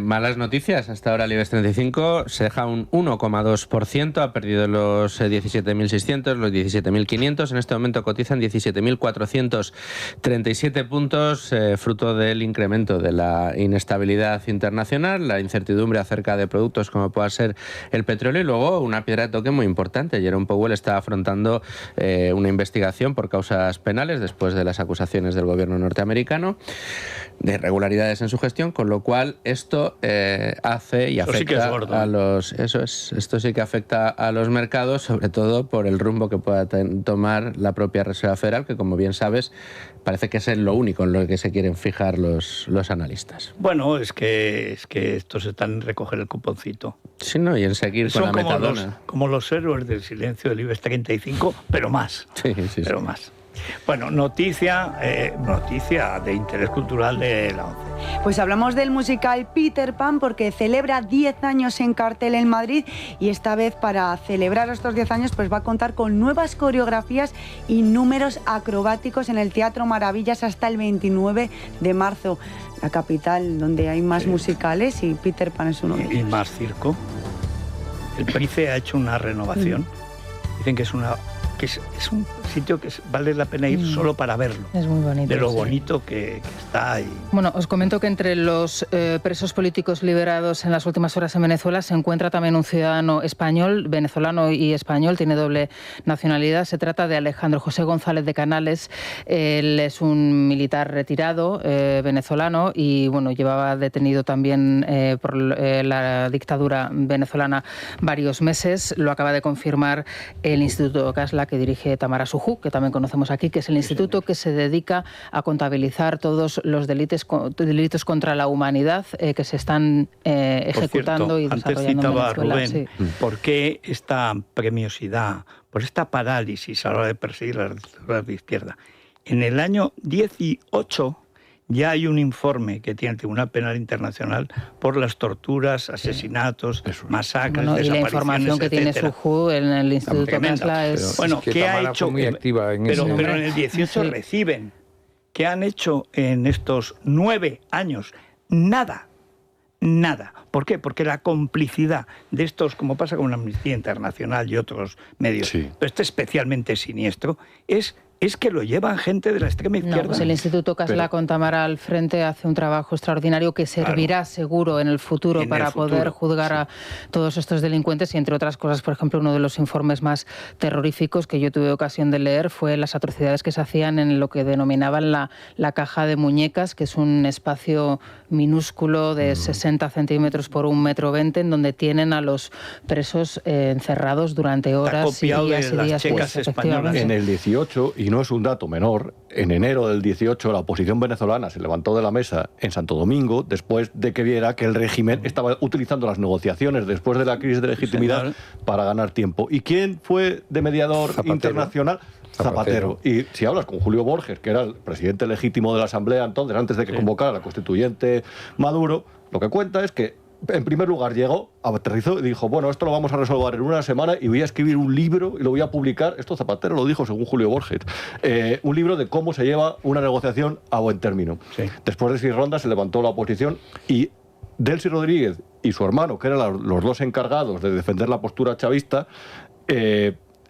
malas noticias. Hasta ahora el IBEX 35 se deja un 1,2%, ha perdido los 17.600, los 17.500. En este momento cotizan 17.437 puntos, fruto del incremento de la inestabilidad internacional, la incertidumbre acerca de productos como pueda ser el petróleo, y luego una piedra de toque muy importante. Jerome Powell está afrontando una investigación por causas penales después de las acusaciones del gobierno norteamericano de irregularidades en su gestión, con lo cual esto hace y afecta, sí que es gordo, a los... Esto sí que afecta a los mercados, sobre todo por el rumbo que pueda tomar la propia Reserva Federal, que, como bien sabes, parece que es lo único en lo que se quieren fijar los analistas. Bueno, es que estos están en recoger el cuponcito. Sí, no, y en seguir con la metadona. Como los héroes del silencio del IBEX 35, pero más. Sí. Más. Bueno, noticia de interés cultural de la ONCE. Pues hablamos del musical Peter Pan, porque celebra 10 años en cartel en Madrid, y esta vez, para celebrar estos 10 años, pues va a contar con nuevas coreografías y números acrobáticos en el Teatro Maravillas hasta el 29 de marzo. La capital donde hay más musicales, y Peter Pan es uno de ellos. Y más circo. El Price ha hecho una renovación. Dicen que es sitio que vale la pena ir solo para verlo. Es muy bonito. De lo bonito que está ahí. Bueno, os comento que entre los presos políticos liberados en las últimas horas en Venezuela se encuentra también un ciudadano español, venezolano y español, tiene doble nacionalidad. Se trata de Alejandro José González de Canales. Él es un militar retirado venezolano y bueno, llevaba detenido también por la dictadura venezolana varios meses. Lo acaba de confirmar el Instituto Casla que dirige Tamara Sujú, que también conocemos aquí, que es el instituto que se dedica a contabilizar todos los delitos contra la humanidad que se están ejecutando y desarrollando en Venezuela. Rubén, ¿por qué esta premiosidad, por esta parálisis a la hora de perseguir las dictaduras de izquierda? En el año 18 ya hay un informe que tiene el Tribunal Penal Internacional por las torturas, asesinatos, masacres, desapariciones, y la información que tiene Sujú en el Instituto Casla es... Bueno, ¿qué ha hecho? Muy activa en pero en el 18 reciben. ¿Qué han hecho en estos 9 años? Nada. ¿Por qué? Porque la complicidad de estos, como pasa con la Amnistía Internacional y otros medios, pero este especialmente siniestro, es que lo llevan gente de la extrema izquierda. No, pues el Instituto Casla con Tamara al frente hace un trabajo extraordinario que servirá seguro en el futuro para poder juzgar a todos estos delincuentes y, entre otras cosas, por ejemplo, uno de los informes más terroríficos que yo tuve ocasión de leer fue las atrocidades que se hacían en lo que denominaban la caja de muñecas, que es un espacio minúsculo de 60 centímetros por 1,20 m, en donde tienen a los presos encerrados durante horas y días y días. Checas españolas. En el 18, y no es un dato menor, en enero del 18 la oposición venezolana se levantó de la mesa en Santo Domingo después de que viera que el régimen estaba utilizando las negociaciones después de la crisis de legitimidad para ganar tiempo. ¿Y quién fue de mediador internacional? Zapatero. Y si hablas con Julio Borges, que era el presidente legítimo de la Asamblea entonces, antes de que convocara la constituyente Maduro, lo que cuenta es que en primer lugar llegó, aterrizó y dijo, bueno, esto lo vamos a resolver en una semana y voy a escribir un libro y lo voy a publicar. Esto Zapatero lo dijo según Julio Borges. Un libro de cómo se lleva una negociación a buen término. Después de 6 rondas se levantó la oposición y Delcy Rodríguez y su hermano, que eran los dos encargados de defender la postura chavista,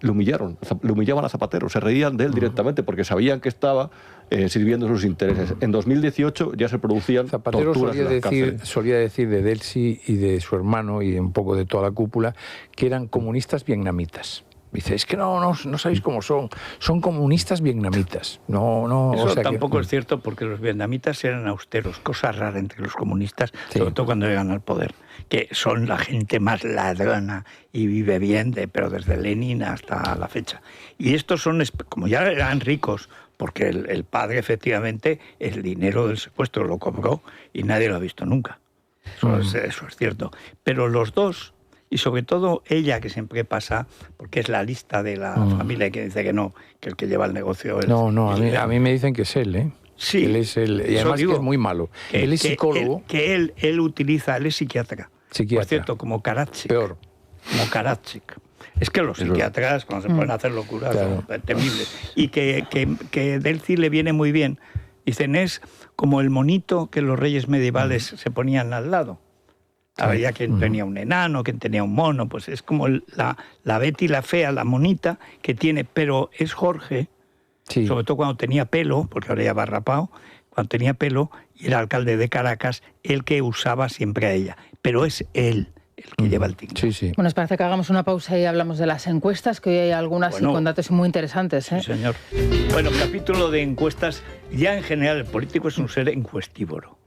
lo humillaban a Zapatero, se reían de él directamente porque sabían que estaba sirviendo sus intereses. En 2018 ya se producían Zapatero torturas en las cárceles. solía decir de Delcy y de su hermano y un poco de toda la cúpula que eran comunistas vietnamitas. Dice, es que no sabéis cómo son comunistas vietnamitas. Eso tampoco es cierto porque los vietnamitas eran austeros, cosa rara entre los comunistas, sobre todo cuando llegan al poder, que son la gente más ladrona y vive bien, pero desde Lenin hasta la fecha. Y estos son, como ya eran ricos, porque el padre efectivamente el dinero del secuestro lo cobró y nadie lo ha visto nunca. Eso es cierto. Pero los dos, y sobre todo ella, que siempre pasa, porque es la lista de la familia que dice que no, que el que lleva el negocio es... a mí me dicen que es él, ¿eh? Sí. Él es él, y además que es muy malo. Él es psicólogo. Él es psiquiatra. Por cierto, como Karadzic. Peor. Como Karadzic. Es que los psiquiatras, cuando se pueden hacer locuras, son temibles. Y que Delcy le viene muy bien. Dicen, es como el monito que los reyes medievales se ponían al lado. Había quien tenía un enano, quien tenía un mono, pues es como la Betty la fea, la monita que tiene, pero es Jorge, sobre todo cuando tenía pelo, porque ahora ya va rapado, cuando tenía pelo y era alcalde de Caracas, el que usaba siempre a ella. Pero es él el que lleva el tigre. Bueno, os parece que hagamos una pausa y hablamos de las encuestas, que hoy hay algunas y con datos muy interesantes. Sí, señor. Bueno, capítulo de encuestas. Ya en general el político es un ser encuestívoro.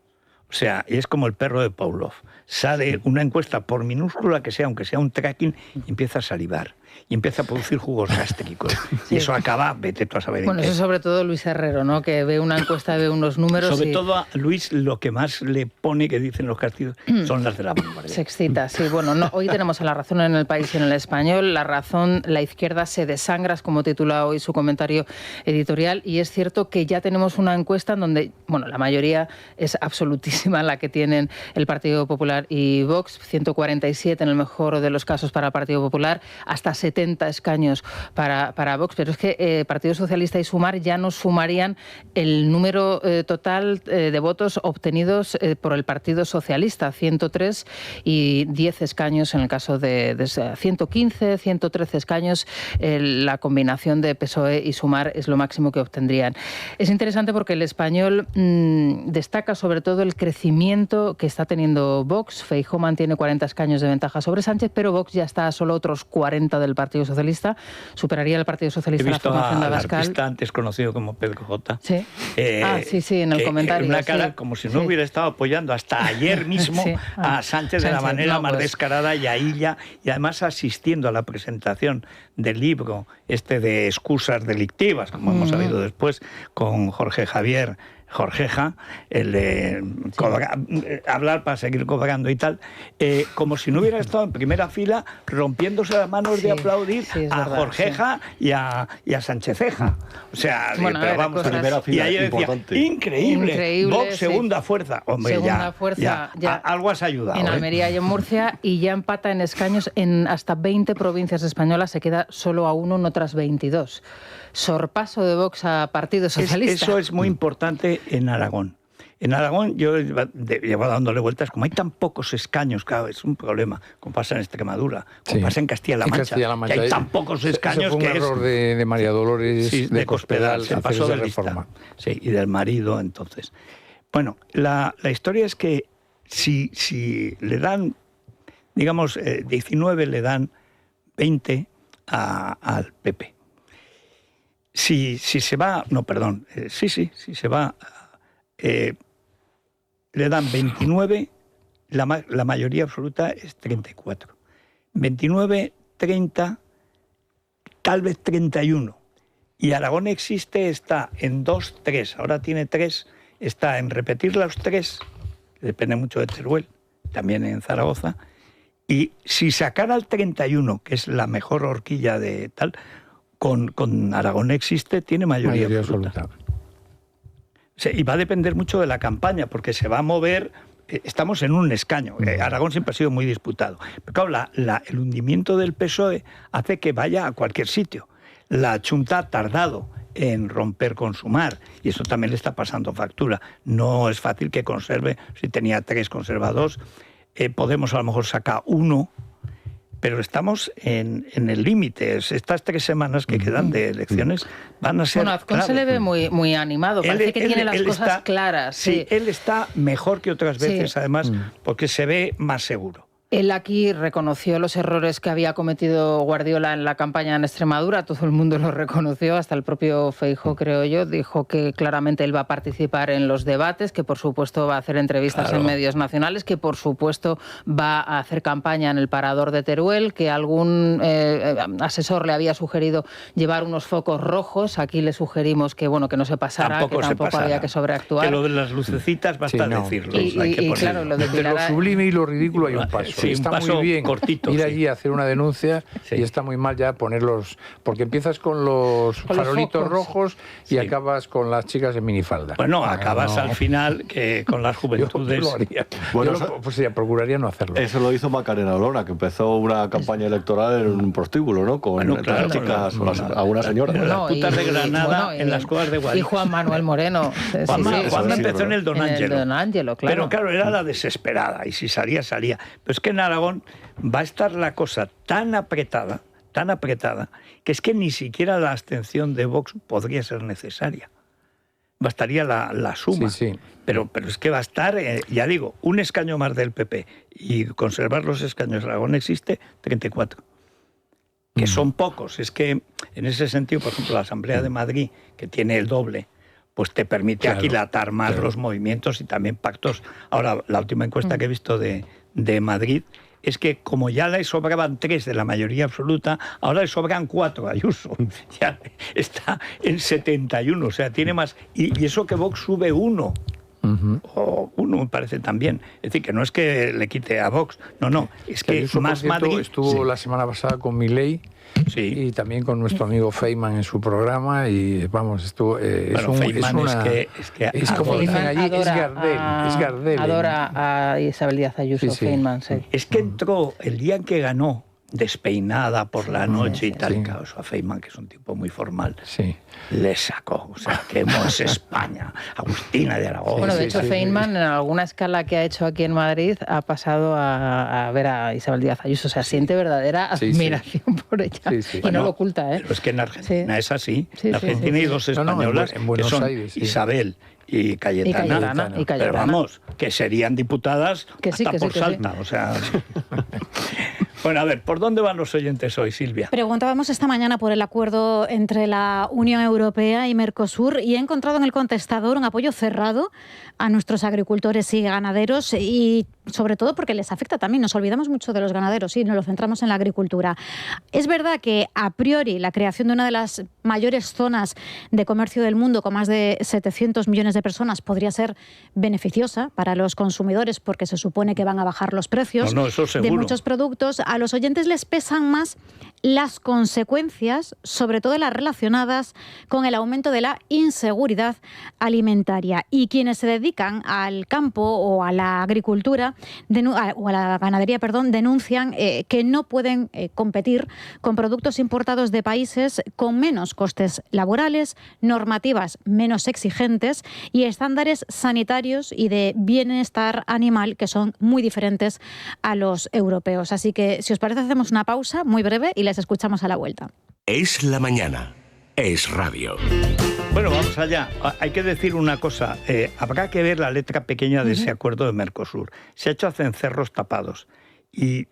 O sea, es como el perro de Pavlov. Sale una encuesta, por minúscula que sea, aunque sea un tracking, y empieza a salivar. Y empieza a producir jugos gástricos. Y eso acaba, vete tú a saber. Bueno, eso sobre todo Luis Herrero, ¿no? Que ve una encuesta, ve unos números. Sobre todo a Luis lo que más le pone, que dicen los castigos, son las de la vanguardia. Se excita, sí. Bueno, hoy tenemos a La Razón en El País y en El Español. La Razón, la izquierda se desangra, es como titula hoy su comentario editorial. Y es cierto que ya tenemos una encuesta en donde, bueno, la mayoría es absolutísima la que tienen el Partido Popular y Vox. 147 en el mejor de los casos para el Partido Popular, hasta 70 escaños para Vox, pero es que Partido Socialista y Sumar ya no sumarían el número total de votos obtenidos por el Partido Socialista, 103 y 10 escaños en el caso de 115, 113 escaños, la combinación de PSOE y Sumar es lo máximo que obtendrían. Es interesante porque el Español destaca sobre todo el crecimiento que está teniendo Vox. Feijóo mantiene 40 escaños de ventaja sobre Sánchez, pero Vox ya está a solo otros 40 del Partido Socialista. Superaría el Partido Socialista la formación de Abascal. He visto al antes conocido como Pedro J. Sí. Sí, en el comentario. Una cara como si no hubiera estado apoyando hasta ayer mismo a Sánchez de la manera más descarada y a ella, y además asistiendo a la presentación del libro de excusas delictivas, como hemos sabido después, con Jorge Javier Jorgeja, el de hablar para seguir cobrando y tal, como si no hubiera estado en primera fila rompiéndose las manos de aplaudir a Jorgeja y a Sánchezeja. O sea, pero vamos, primera fila, y ayer decía, increíble, Vox segunda fuerza. Hombre, segunda fuerza, ya algo has ayudado. En Almería y en Murcia, y ya empata en escaños en hasta 20 provincias españolas, se queda solo a uno en otras 22. Sorpaso de Vox a Partido Socialista. Eso es muy importante en Aragón. En Aragón yo llevo dándole vueltas, como hay tan pocos escaños, claro, es un problema, como pasa en Extremadura, como pasa en Castilla-La Mancha, que hay tan pocos escaños fue un error de María Dolores de Cospedal, se pasó de reforma. Sí, y del marido, entonces. Bueno, la historia es que si le dan, digamos, 19 le dan 20 al PP. Si se va, no, perdón, si se va, le dan 29, la mayoría absoluta es 34. 29, 30, tal vez 31. Y Aragón está en 2, 3, ahora tiene 3, está en repetir los 3, depende mucho de Teruel, también en Zaragoza, y si sacara el 31, que es la mejor horquilla de tal, con Aragón tiene mayoría absoluta. Y va a depender mucho de la campaña, porque se va a mover, estamos en un escaño, Aragón siempre ha sido muy disputado. Pero claro, el hundimiento del PSOE hace que vaya a cualquier sitio. La Junta ha tardado en romper con Sumar, y eso también le está pasando factura. No es fácil que conserve, si tenía 3, conserva 2, Podemos a lo mejor sacar 1, pero estamos en el límite. Estas 3 semanas que quedan de elecciones van a ser... Bueno, Azcón se le ve muy animado, parece que tiene las cosas claras. Sí, él está mejor que otras veces, además, porque se ve más seguro. Él aquí reconoció los errores que había cometido Guardiola en la campaña en Extremadura, todo el mundo lo reconoció, hasta el propio Feijóo, creo yo, dijo que claramente él va a participar en los debates, que por supuesto va a hacer entrevistas en medios nacionales, que por supuesto va a hacer campaña en el Parador de Teruel, que algún asesor le había sugerido llevar unos focos rojos, aquí le sugerimos que bueno, que no se pasara, tampoco había que sobreactuar. Que lo de las lucecitas basta decirlo. Y claro, lo de entre lo sublime y lo ridículo hay un paso. Sí, está un paso muy bien cortito, ir allí a hacer una denuncia y está muy mal ya ponerlos, porque empiezas con los farolitos rojos y acabas con las chicas en minifalda. Bueno, acabas al final que con las juventudes. Yo lo haría. Bueno, procuraría no hacerlo. Eso lo hizo Macarena Olona, que empezó una campaña electoral en un prostíbulo, ¿no? Con las chicas, algunas señoras. Las putas de Granada en las cuevas de Guadix. Y Juan Manuel Moreno. Juanma empezó en el Don Ángelo. Don Ángelo, claro. Pero claro, era la desesperada, y si salía. Pero es que en Aragón va a estar la cosa tan apretada, que es que ni siquiera la abstención de Vox podría ser necesaria. Bastaría la suma. Sí. Pero es que va a estar, ya digo, un escaño más del PP y conservar los escaños de Aragón 34. Que son pocos. Es que en ese sentido, por ejemplo, la Asamblea de Madrid, que tiene el doble, pues te permite aquilatar más los movimientos y también pactos. Ahora, la última encuesta que he visto de Madrid es que como ya le sobraban 3 de la mayoría absoluta, ahora le sobran 4 a Ayuso. Ya está en 71, o sea, tiene más. Y eso que Vox sube 1. O 1 me parece también. Es decir, que no es que le quite a Vox, no, es que Ayuso, más por cierto, Madrid... estuvo la semana pasada con Milei. Sí. Y también con nuestro amigo Feynman en su programa, y vamos, esto es como dicen allí, es Gardel. Adora a Isabel Díaz Ayuso, Feynman, sí. Es que entró el día en que ganó despeinada por la noche y tal. Claro, eso a Feynman, que es un tipo muy formal, le sacó. O sea, que es España, Agustina de Aragón. Bueno, de hecho, Feynman, en alguna escala que ha hecho aquí en Madrid, ha pasado a ver a Isabel Díaz Ayuso. O sea, siente verdadera admiración por ella. Y bueno, no lo oculta, ¿eh? Pero es que en Argentina es así. En Argentina hay dos españolas en Buenos que son Aires, Isabel y Cayetana. Pero vamos, que serían diputadas por Salta. O sea... Bueno, a ver, ¿por dónde van los oyentes hoy, Silvia? Preguntábamos esta mañana por el acuerdo entre la Unión Europea y Mercosur y he encontrado en el contestador un apoyo cerrado a nuestros agricultores y ganaderos y sobre todo porque les afecta también. Nos olvidamos mucho de los ganaderos y nos lo centramos en la agricultura. Es verdad que a priori la creación de una de las mayores zonas de comercio del mundo con más de 700 millones de personas podría ser beneficiosa para los consumidores porque se supone que van a bajar los precios de muchos productos. A los oyentes les pesan más las consecuencias, sobre todo las relacionadas con el aumento de la inseguridad alimentaria. Y quienes se dedican al campo o a la agricultura o a la ganadería, denuncian que no pueden competir con productos importados de países con menos costes laborales, normativas menos exigentes y estándares sanitarios y de bienestar animal que son muy diferentes a los europeos. Así que, si os parece, hacemos una pausa muy breve y les escuchamos a la vuelta. Es la mañana. Es radio. Bueno, vamos allá. Hay que decir una cosa. Habrá que ver la letra pequeña de ese acuerdo de Mercosur. Se ha hecho a cencerros tapados. Y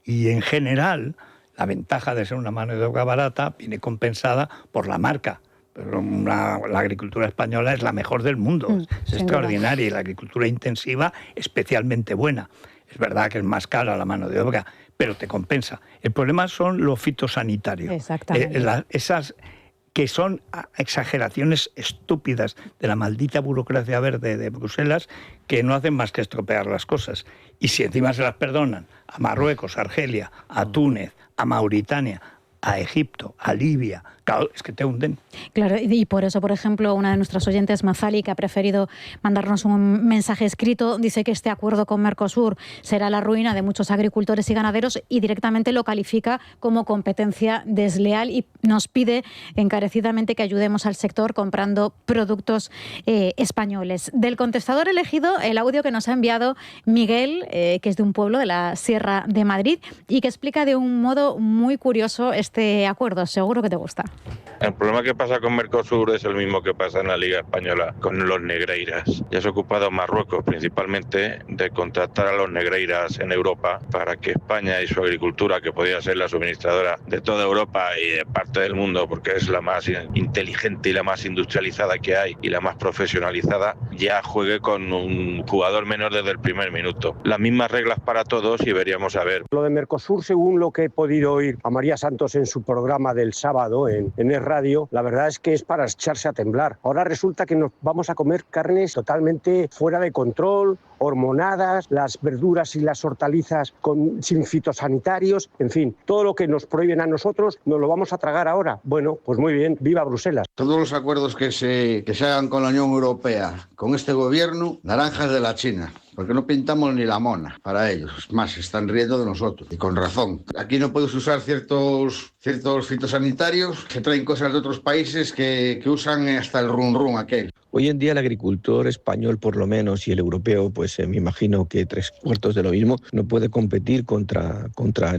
en general, la ventaja de ser una mano de obra barata viene compensada por la marca. Pero la agricultura española es la mejor del mundo. Es extraordinaria. Y la agricultura intensiva, especialmente buena. Es verdad que es más cara la mano de obra, pero te compensa. El problema son los fitosanitarios. Exactamente. Esas que son exageraciones estúpidas de la maldita burocracia verde de Bruselas que no hacen más que estropear las cosas. Y si encima se las perdonan a Marruecos, a Argelia, a Túnez, a Mauritania, a Egipto, a Libia, claro, es que te hunden. Claro, y por eso, por ejemplo, una de nuestras oyentes, Mazali, que ha preferido mandarnos un mensaje escrito, dice que este acuerdo con Mercosur será la ruina de muchos agricultores y ganaderos y directamente lo califica como competencia desleal y nos pide encarecidamente que ayudemos al sector comprando productos españoles. Del contestador elegido, el audio que nos ha enviado Miguel, que es de un pueblo de la Sierra de Madrid y que explica de un modo muy curioso este acuerdo. Seguro que te gusta. El problema que pasa con Mercosur es el mismo que pasa en la Liga Española con los negreiras. Ya se ha ocupado Marruecos principalmente de contratar a los negreiras en Europa para que España y su agricultura, que podría ser la suministradora de toda Europa y de parte del mundo, porque es la más inteligente y la más industrializada que hay y la más profesionalizada, ya juegue con un jugador menor desde el primer minuto. Las mismas reglas para todos y veríamos a ver. Lo de Mercosur, según lo que he podido oír a María Santos en su programa del sábado en Es Radio, la verdad es que es para echarse a temblar. Ahora resulta que nos vamos a comer carnes totalmente fuera de control, hormonadas, las verduras y las hortalizas sin fitosanitarios, en fin, todo lo que nos prohíben a nosotros nos lo vamos a tragar ahora. Bueno, pues muy bien, viva Bruselas. Todos los acuerdos que se hagan con la Unión Europea, con este gobierno, naranjas de la China. Porque no pintamos ni la mona para ellos. Es más, se están riendo de nosotros. Y con razón. Aquí no puedes usar ciertos fitosanitarios. Se traen cosas de otros países que usan hasta el rum aquel. Hoy en día el agricultor español, por lo menos, y el europeo, pues me imagino que 3/4 de lo mismo, no puede competir contra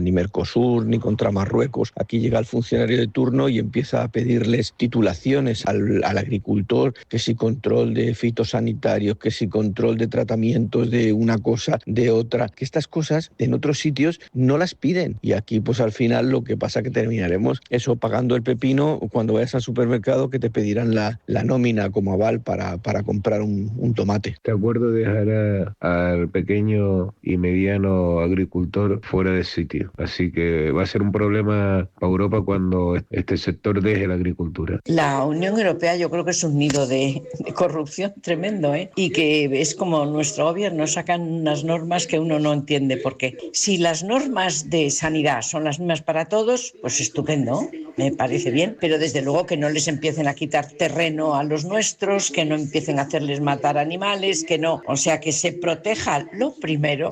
ni Mercosur ni contra Marruecos. Aquí llega el funcionario de turno y empieza a pedirles titulaciones al agricultor, que si control de fitosanitarios, que si control de tratamientos de una cosa, de otra, que estas cosas en otros sitios no las piden. Y aquí pues al final lo que pasa que terminaremos eso pagando el pepino cuando vayas al supermercado que te pedirán la nómina como aval para comprar un tomate. Este acuerdo dejará al pequeño y mediano agricultor fuera de sitio. Así que va a ser un problema para Europa cuando este sector deje la agricultura. La Unión Europea yo creo que es un nido de corrupción tremendo, y que es como nuestro gobierno sacan unas normas que uno no entiende por qué. Si las normas de sanidad son las mismas para todos, pues estupendo, me parece bien, pero desde luego que no les empiecen a quitar terreno a los nuestros, que no empiecen a hacerles matar animales, que no, o sea, que se proteja lo primero,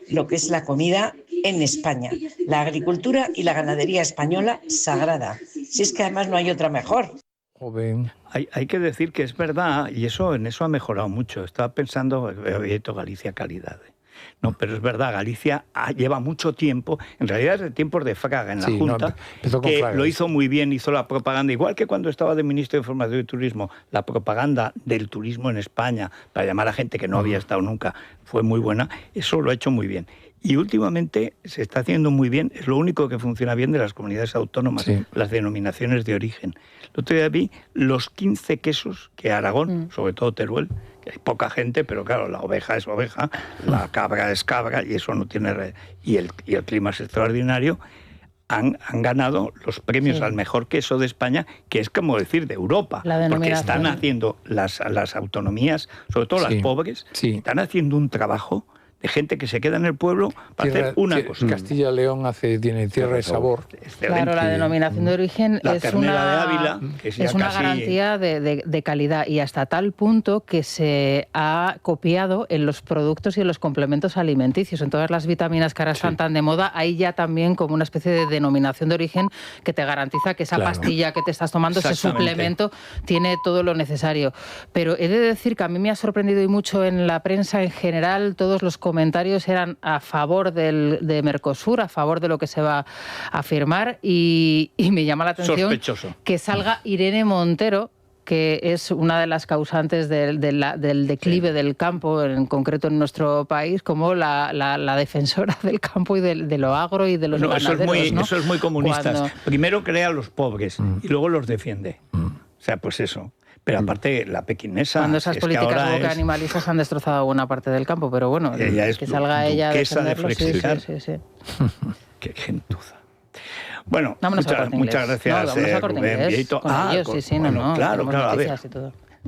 lo que es la comida en España. La agricultura y la ganadería española sagrada. Si es que además no hay otra mejor. Joven. Hay que decir que es verdad, y en eso ha mejorado mucho. Estaba pensando, he Galicia calidad. No, pero es verdad, Galicia lleva mucho tiempo, en realidad desde tiempos de Fraga en la Junta, que lo hizo muy bien, hizo la propaganda, igual que cuando estaba de ministro de Información y Turismo, la propaganda del turismo en España, para llamar a gente que no había estado nunca, fue muy buena, eso lo ha hecho muy bien. Y últimamente se está haciendo muy bien, es lo único que funciona bien de las comunidades autónomas, las denominaciones de origen. El otro día vi los 15 quesos que Aragón, sobre todo Teruel, que hay poca gente, pero claro, la oveja es oveja, la cabra es cabra, y eso no tiene... Y el clima es extraordinario. Han ganado los premios al mejor queso de España, que es como decir de Europa, porque están haciendo las autonomías, sobre todo las pobres, están haciendo un trabajo de gente que se queda en el pueblo para hacer una cosa. Castilla y León tiene tierra de sabor. Claro, la denominación de origen la es ternera de Ávila, que es una garantía de calidad, y hasta tal punto que se ha copiado en los productos y en los complementos alimenticios. En todas las vitaminas que ahora están tan de moda, hay ya también como una especie de denominación de origen que te garantiza que esa pastilla que te estás tomando, ese suplemento, tiene todo lo necesario. Pero he de decir que a mí me ha sorprendido y mucho en la prensa en general, todos los comentarios eran a favor de Mercosur, a favor de lo que se va a firmar, y me llama la atención que salga Irene Montero, que es una de las causantes del declive del campo, en concreto en nuestro país, como la defensora del campo y de lo agro y de los ganaderos. Eso es muy comunista. Primero crea a los pobres y luego los defiende. O sea, pues eso. Pero aparte, la pequinesa... Cuando esas políticas animalistas han destrozado buena parte del campo, pero bueno, que salga ella a defenderlo. Sí. Qué gentuza. Bueno, muchas gracias, Rubén Vieito. Claro, a ver.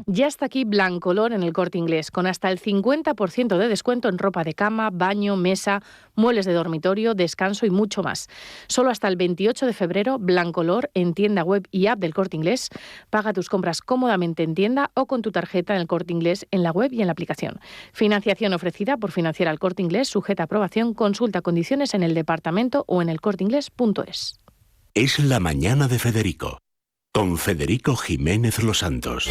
Ya está aquí Blancolor en el Corte Inglés, con hasta el 50% de descuento en ropa de cama, baño, mesa, muebles de dormitorio, descanso y mucho más. Solo hasta el 28 de febrero, Blancolor en tienda web y app del Corte Inglés. Paga tus compras cómodamente en tienda o con tu tarjeta en el Corte Inglés, en la web y en la aplicación. Financiación ofrecida por Financiera al Corte Inglés, sujeta a aprobación. Consulta condiciones en el departamento o en elcorteinglés.es. Es la mañana de Federico, con Federico Jiménez Los Santos.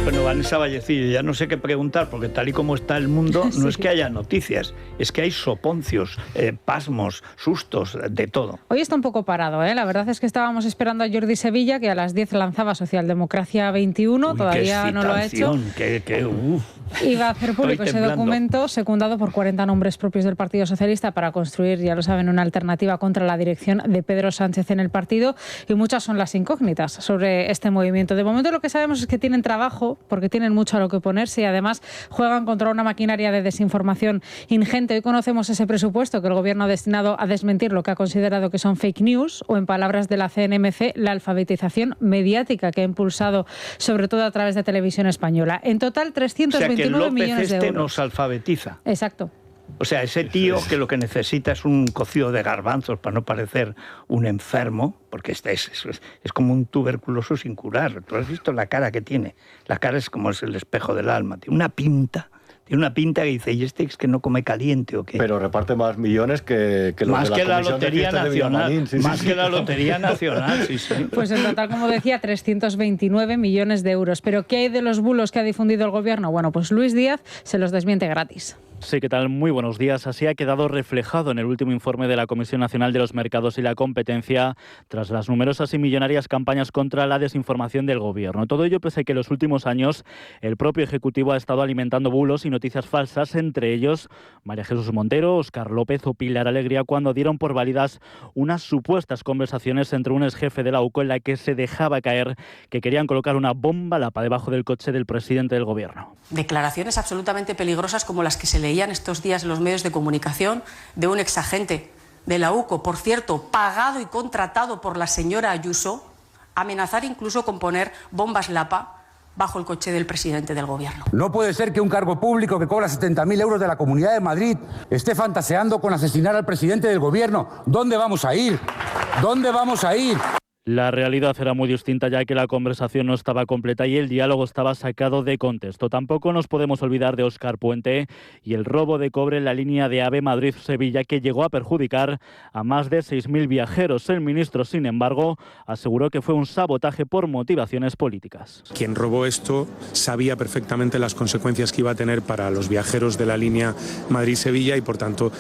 Bueno, Vanessa Vallecillo, ya no sé qué preguntar, porque tal y como está el mundo, no es que haya noticias, es que hay soponcios, pasmos, sustos, de todo. Hoy está un poco parado, ¿eh? La verdad es que estábamos esperando a Jordi Sevilla, que a las 10 lanzaba Socialdemocracia 21, todavía no lo ha hecho. Iba a hacer público ese documento, secundado por 40 nombres propios del Partido Socialista para construir, ya lo saben, una alternativa contra la dirección de Pedro Sánchez en el partido, y muchas son las incógnitas sobre este movimiento. De momento lo que sabemos es que tienen trabajo, porque tienen mucho a lo que oponerse, y además juegan contra una maquinaria de desinformación ingente. Hoy conocemos ese presupuesto que el Gobierno ha destinado a desmentir lo que ha considerado que son fake news, o en palabras de la CNMC, la alfabetización mediática que ha impulsado sobre todo a través de Televisión Española. En total, 329 millones de euros. Nos alfabetiza. Exacto. O sea, ese tío que lo que necesita es un cocido de garbanzos para no parecer un enfermo, porque es como un tuberculoso sin curar. ¿Tú has visto la cara que tiene? La cara es como el espejo del alma. Tiene una pinta que dice, ¿y este es que no come caliente o qué? Pero reparte más millones que los más de la Lotería Nacional. Más que la Lotería Nacional, sí. Pues en total, como decía, 329 millones de euros. ¿Pero qué hay de los bulos que ha difundido el Gobierno? Bueno, pues Luis Díaz se los desmiente gratis. Sí, ¿qué tal? Muy buenos días. Así ha quedado reflejado en el último informe de la Comisión Nacional de los Mercados y la Competencia tras las numerosas y millonarias campañas contra la desinformación del Gobierno. Todo ello pese a que en los últimos años el propio Ejecutivo ha estado alimentando bulos y noticias falsas, entre ellos María Jesús Montero, Óscar López o Pilar Alegría, cuando dieron por válidas unas supuestas conversaciones entre un exjefe de la UCO en la que se dejaba caer que querían colocar una bomba lapa debajo del coche del presidente del Gobierno. Declaraciones absolutamente peligrosas como las que se leían estos días en los medios de comunicación de un exagente de la UCO, por cierto, pagado y contratado por la señora Ayuso, amenazar incluso con poner bombas lapa bajo el coche del presidente del Gobierno. No puede ser que un cargo público que cobra 70.000 euros de la Comunidad de Madrid esté fantaseando con asesinar al presidente del Gobierno. ¿Dónde vamos a ir? ¿Dónde vamos a ir? La realidad era muy distinta, ya que la conversación no estaba completa y el diálogo estaba sacado de contexto. Tampoco nos podemos olvidar de Óscar Puente y el robo de cobre en la línea de AVE Madrid-Sevilla, que llegó a perjudicar a más de 6.000 viajeros. El ministro, sin embargo, aseguró que fue un sabotaje por motivaciones políticas. Quien robó esto sabía perfectamente las consecuencias que iba a tener para los viajeros de la línea Madrid-Sevilla y, por tanto,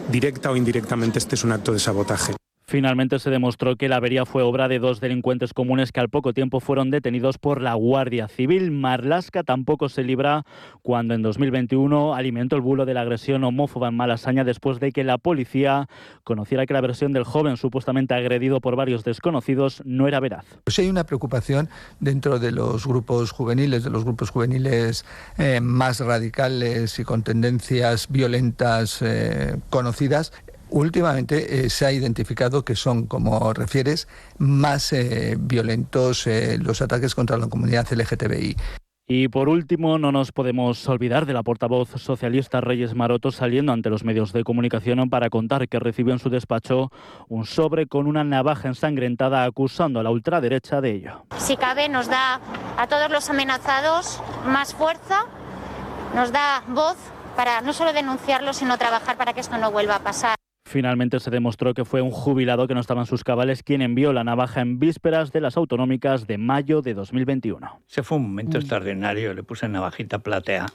directa o indirectamente, este es un acto de sabotaje. Finalmente se demostró que la avería fue obra de 2 delincuentes comunes que al poco tiempo fueron detenidos por la Guardia Civil. Marlaska tampoco se libra cuando en 2021 alimentó el bulo de la agresión homófoba en Malasaña después de que la policía conociera que la versión del joven supuestamente agredido por varios desconocidos no era veraz. Pues hay una preocupación dentro de los grupos juveniles, más radicales y con tendencias violentas conocidas. Últimamente se ha identificado que son, como refieres, más violentos los ataques contra la comunidad LGTBI. Y por último, no nos podemos olvidar de la portavoz socialista Reyes Maroto saliendo ante los medios de comunicación para contar que recibió en su despacho un sobre con una navaja ensangrentada acusando a la ultraderecha de ello. Si cabe, nos da a todos los amenazados más fuerza, nos da voz para no solo denunciarlo, sino trabajar para que esto no vuelva a pasar. Finalmente se demostró que fue un jubilado que no estaba en sus cabales quien envió la navaja en vísperas de las autonómicas de mayo de 2021. Ese fue un momento extraordinario, le puse navajita platea.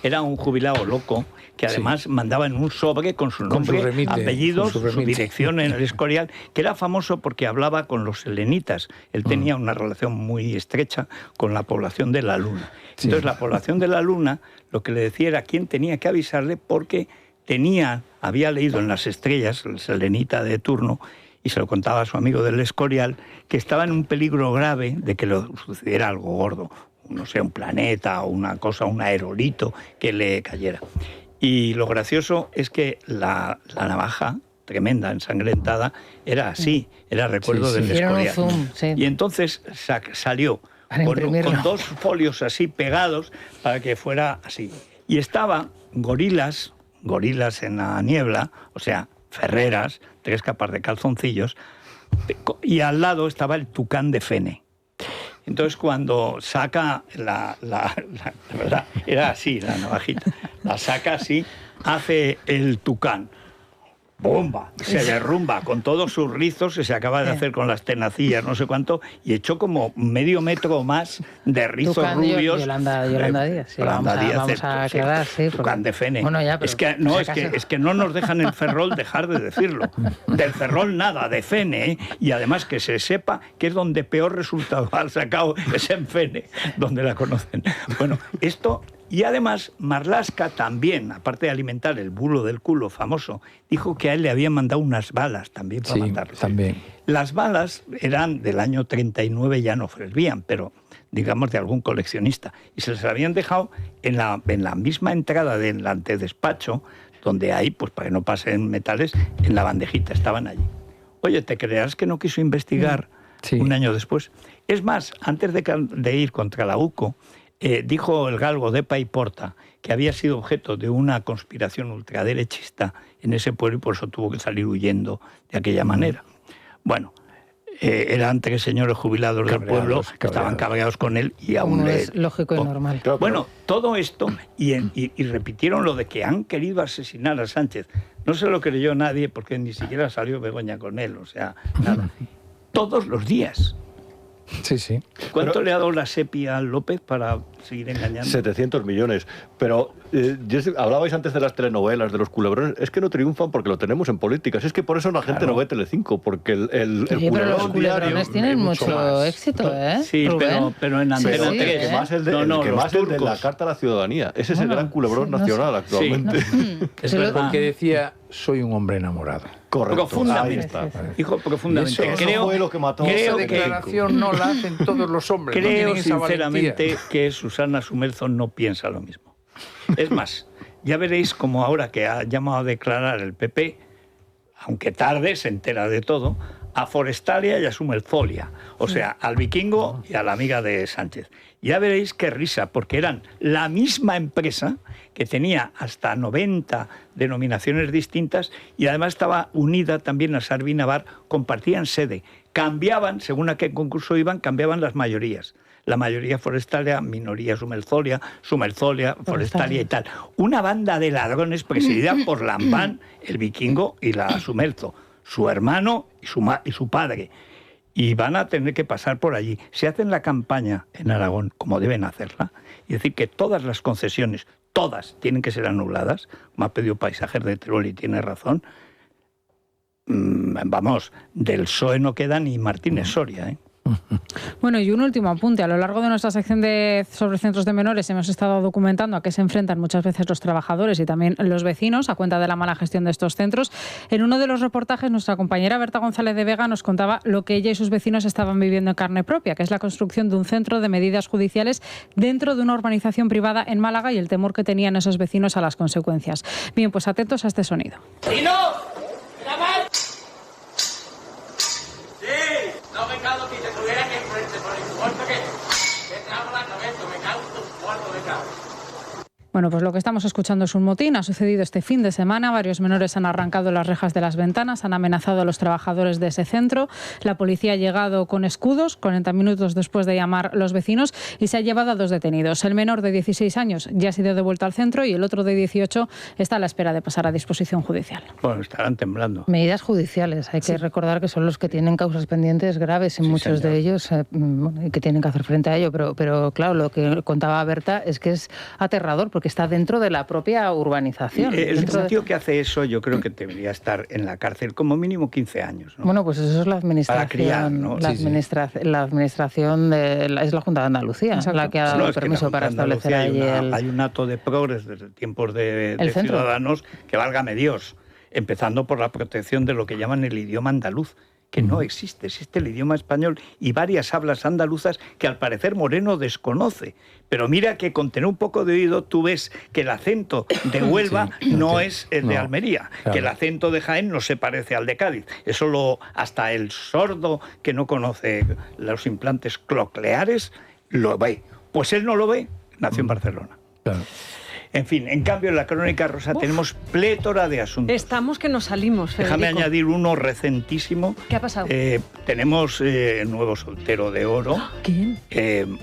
Era un jubilado loco que además mandaba en un sobre con su nombre, apellidos, su dirección en el Escorial, que era famoso porque hablaba con los selenitas. Él tenía una relación muy estrecha con la población de la Luna. Entonces la población de la Luna lo que le decía era quién tenía que avisarle porque había leído en las estrellas, el selenita de turno, y se lo contaba a su amigo del Escorial, que estaba en un peligro grave de que le sucediera algo gordo, no sé, un planeta o una cosa, un aerolito que le cayera. Y lo gracioso es que la navaja, tremenda, ensangrentada, era así, era recuerdo del Escorial. Y entonces salió con 2 folios así pegados para que fuera así. Y estaba gorilas en la niebla, o sea, ferreras, 3 capas de calzoncillos, y al lado estaba el tucán de Fene. Entonces cuando saca la verdad, era así la navajita, la saca así, hace el tucán, ¡bomba! Se derrumba con todos sus rizos que se acaba de hacer con las tenacillas, no sé cuánto, y echó como medio metro más de rizos rubios. Yolanda Díaz. Sí, vamos a quedar, sí. Tucán de Fene. Bueno, ya, pero es que no nos dejan el Ferrol dejar de decirlo. Del Ferrol nada, de Fene, ¿eh? Y además que se sepa que es donde peor resultado ha sacado, es en Fene, donde la conocen. Bueno, esto... Y además, Marlaska también, aparte de alimentar el bulo del culo famoso, dijo que a él le habían mandado unas balas también para matarlo. También. Las balas eran del año 39, ya no servían, pero digamos de algún coleccionista. Y se les habían dejado en la misma entrada del antedespacho, donde hay, pues para que no pasen metales, en la bandejita, estaban allí. Oye, ¿te creerás que no quiso investigar un año después? Es más, antes de ir contra la UCO, dijo el galgo de Paiporta que había sido objeto de una conspiración ultraderechista en ese pueblo y por eso tuvo que salir huyendo de aquella manera. Bueno, eran 3 señores jubilados del pueblo que estaban cabreados con él y aún es lógico y normal. Bueno, todo esto, y repitieron lo de que han querido asesinar a Sánchez. No se lo creyó nadie porque ni siquiera salió Begoña con él, o sea, nada. Todos los días. Sí. ¿Cuánto le ha dado la SEPI a López para seguir engañando? 700 millones. Pero hablabais antes de las telenovelas, de los culebrones. Es que no triunfan porque lo tenemos en políticas. Es que por eso la gente no ve Telecinco, porque el pero los culebrones tienen mucho éxito, ¿eh? Sí, pero en Antena 3. El que más el de la Carta a la Ciudadanía. Ese es el gran culebrón nacional actualmente. Es porque decía, soy un hombre enamorado. Correcto. Profundamente. Dijo profundamente. Eso fue lo que mató. Esa declaración no la hacen todos los hombres. Creo sinceramente que Susana Sumerzo no piensa lo mismo. Es más, ya veréis como ahora que ha llamado a declarar el PP, aunque tarde, se entera de todo, a Forestalia y a Sumerfolia, o sea, al Vikingo y a la amiga de Sánchez. Ya veréis qué risa, porque eran la misma empresa que tenía hasta 90 denominaciones distintas y además estaba unida también a Sarvi Navar, compartían sede. cambiaban, según a qué concurso iban, cambiaban las mayorías. La mayoría forestalia, minoría sumerzolia, forestalia y tal. Una banda de ladrones presidida por Lambán, el vikingo y la Sumerzo, su hermano y su padre. Y van a tener que pasar por allí. Si hacen la campaña en Aragón, como deben hacerla, y decir que todas las concesiones, todas, tienen que ser anuladas, me ha pedido Paisajes de Teruel y tiene razón, vamos, del PSOE no queda ni Martínez Soria, ¿eh? Bueno, y un último apunte. A lo largo de nuestra sección sobre centros de menores hemos estado documentando a qué se enfrentan muchas veces los trabajadores y también los vecinos a cuenta de la mala gestión de estos centros. En uno de los reportajes, nuestra compañera Berta González de Vega nos contaba lo que ella y sus vecinos estaban viviendo en carne propia, que es la construcción de un centro de medidas judiciales dentro de una urbanización privada en Málaga y el temor que tenían esos vecinos a las consecuencias. Bien, pues atentos a este sonido. ¡Y no! No me cago si te tuvieran enfrente por el corto que te trago la cabeza, me cago en tu cuarto de cago. Bueno, pues lo que estamos escuchando es un motín. Ha sucedido este fin de semana. Varios menores han arrancado las rejas de las ventanas, han amenazado a los trabajadores de ese centro. La policía ha llegado con escudos, 40 minutos después de llamar los vecinos, y se ha llevado a 2 detenidos. El menor de 16 años ya ha sido devuelto al centro y el otro de 18 está a la espera de pasar a disposición judicial. Bueno, estarán temblando. Medidas judiciales. Hay que recordar que son los que tienen causas pendientes graves y muchos de ellos que tienen que hacer frente a ello. Pero claro, lo que contaba Berta es que es aterrador porque está dentro de la propia urbanización. El tío que hace eso yo creo que debería estar en la cárcel como mínimo 15 años, ¿no? Bueno, pues eso es la administración. Para criar, ¿no? La administración es la Junta de Andalucía. Exacto. La que ha dado permiso para establecer allí hay un acto de progres desde tiempos de Ciudadanos que válgame Dios, empezando por la protección de lo que llaman el idioma andaluz, que no existe el idioma español y varias hablas andaluzas que al parecer Moreno desconoce. Pero mira que con tener un poco de oído tú ves que el acento de Huelva no es el de Almería, claro, que el acento de Jaén no se parece al de Cádiz. Eso hasta el sordo que no conoce los implantes cocleares lo ve. Pues él no lo ve, nació en Barcelona. Claro. En fin, en cambio en la Crónica Rosa tenemos plétora de asuntos. Estamos que nos salimos, Federico. Déjame añadir uno recentísimo. ¿Qué ha pasado? Tenemos nuevo soltero de oro. ¿Quién?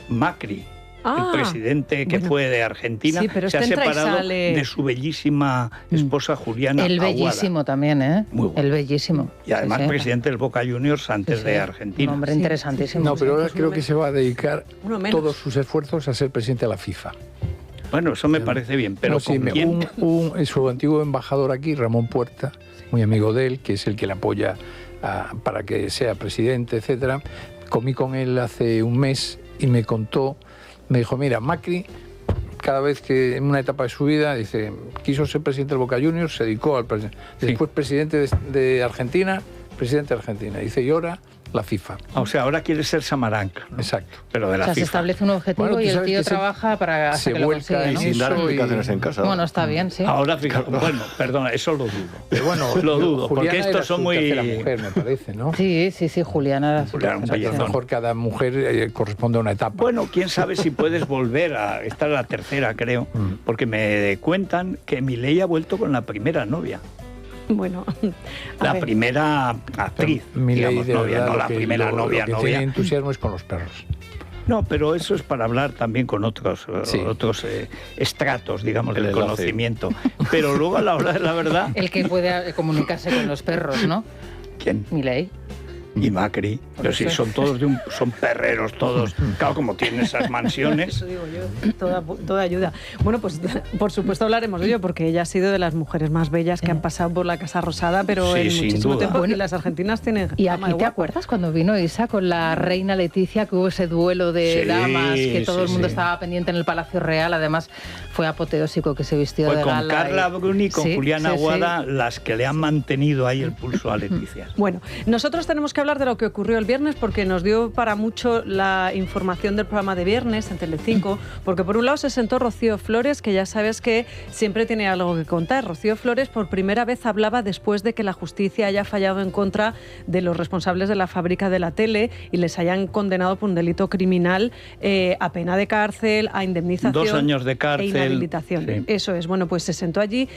Macri. El presidente que fue de Argentina, se ha separado de su bellísima esposa Juliana El Aguada. Bellísimo también, ¿eh? Muy bueno. El Bellísimo. Y además presidente del Boca Juniors antes de Argentina. Un hombre interesantísimo. No, pero ahora creo que se va a dedicar todos sus esfuerzos a ser presidente de la FIFA. Bueno, eso me parece bien, pero su antiguo embajador aquí, Ramón Puerta, muy amigo de él, que es el que le apoya para que sea presidente, etcétera. Comí con él hace un mes y me dijo, mira, Macri, cada vez que en una etapa de su vida, quiso ser presidente del Boca Juniors, se dedicó al presidente. Después presidente de Argentina, presidente de Argentina. Y ahora la FIFA. O sea, ahora quiere ser Samaranch, ¿no? Exacto. Pero de la FIFA. Se establece un objetivo y el tío trabaja para hacer que lo consiga, ¿no? Sin dar explicaciones en casa. Bueno, está bien, sí. Ahora, fíjate, bueno, perdona, eso lo dudo. Pero bueno, lo dudo, porque estos son muy... Juliana era mujer, me parece, ¿no? Sí, Juliana era un a lo mejor cada mujer corresponde a una etapa. Bueno, quién sabe si puedes volver a... Esta es la tercera, creo, porque me cuentan que Milei ha vuelto con la primera novia. Bueno, la primera actriz, digamos, novia, no la primera novia. Lo que tiene entusiasmo es con los perros. No, pero eso es para hablar también con otros estratos, digamos, del conocimiento. Pero luego a la hora de la verdad... El que puede comunicarse con los perros, ¿no? ¿Quién? Milei. Y Macri, pero sí, son todos son perreros todos. Claro, como tienen esas mansiones. Eso digo yo, toda ayuda. Bueno, pues por supuesto hablaremos de ello, porque ella ha sido de las mujeres más bellas que han pasado por la Casa Rosada, pero en muchísimo tiempo. Y las argentinas tienen... ¿Y aquí te acuerdas cuando vino Isa con la reina Leticia, que hubo ese duelo de damas, que todo el mundo estaba pendiente en el Palacio Real? Además, fue apoteósico que se vistió de gala. Con Carla Bruni y con Juliana Aguada, las que le han mantenido ahí el pulso a Leticia. Bueno, nosotros tenemos que hablar de lo que ocurrió el viernes, porque nos dio para mucho la información del programa de viernes en Telecinco, porque por un lado se sentó Rocío Flores, que ya sabes que siempre tiene algo que contar. Rocío Flores por primera vez hablaba después de que la justicia haya fallado en contra de los responsables de la fábrica de la tele y les hayan condenado por un delito criminal a pena de cárcel, a indemnización, 2 años de cárcel, e inhabilitación. Sí. Eso es. Bueno, pues se sentó allí.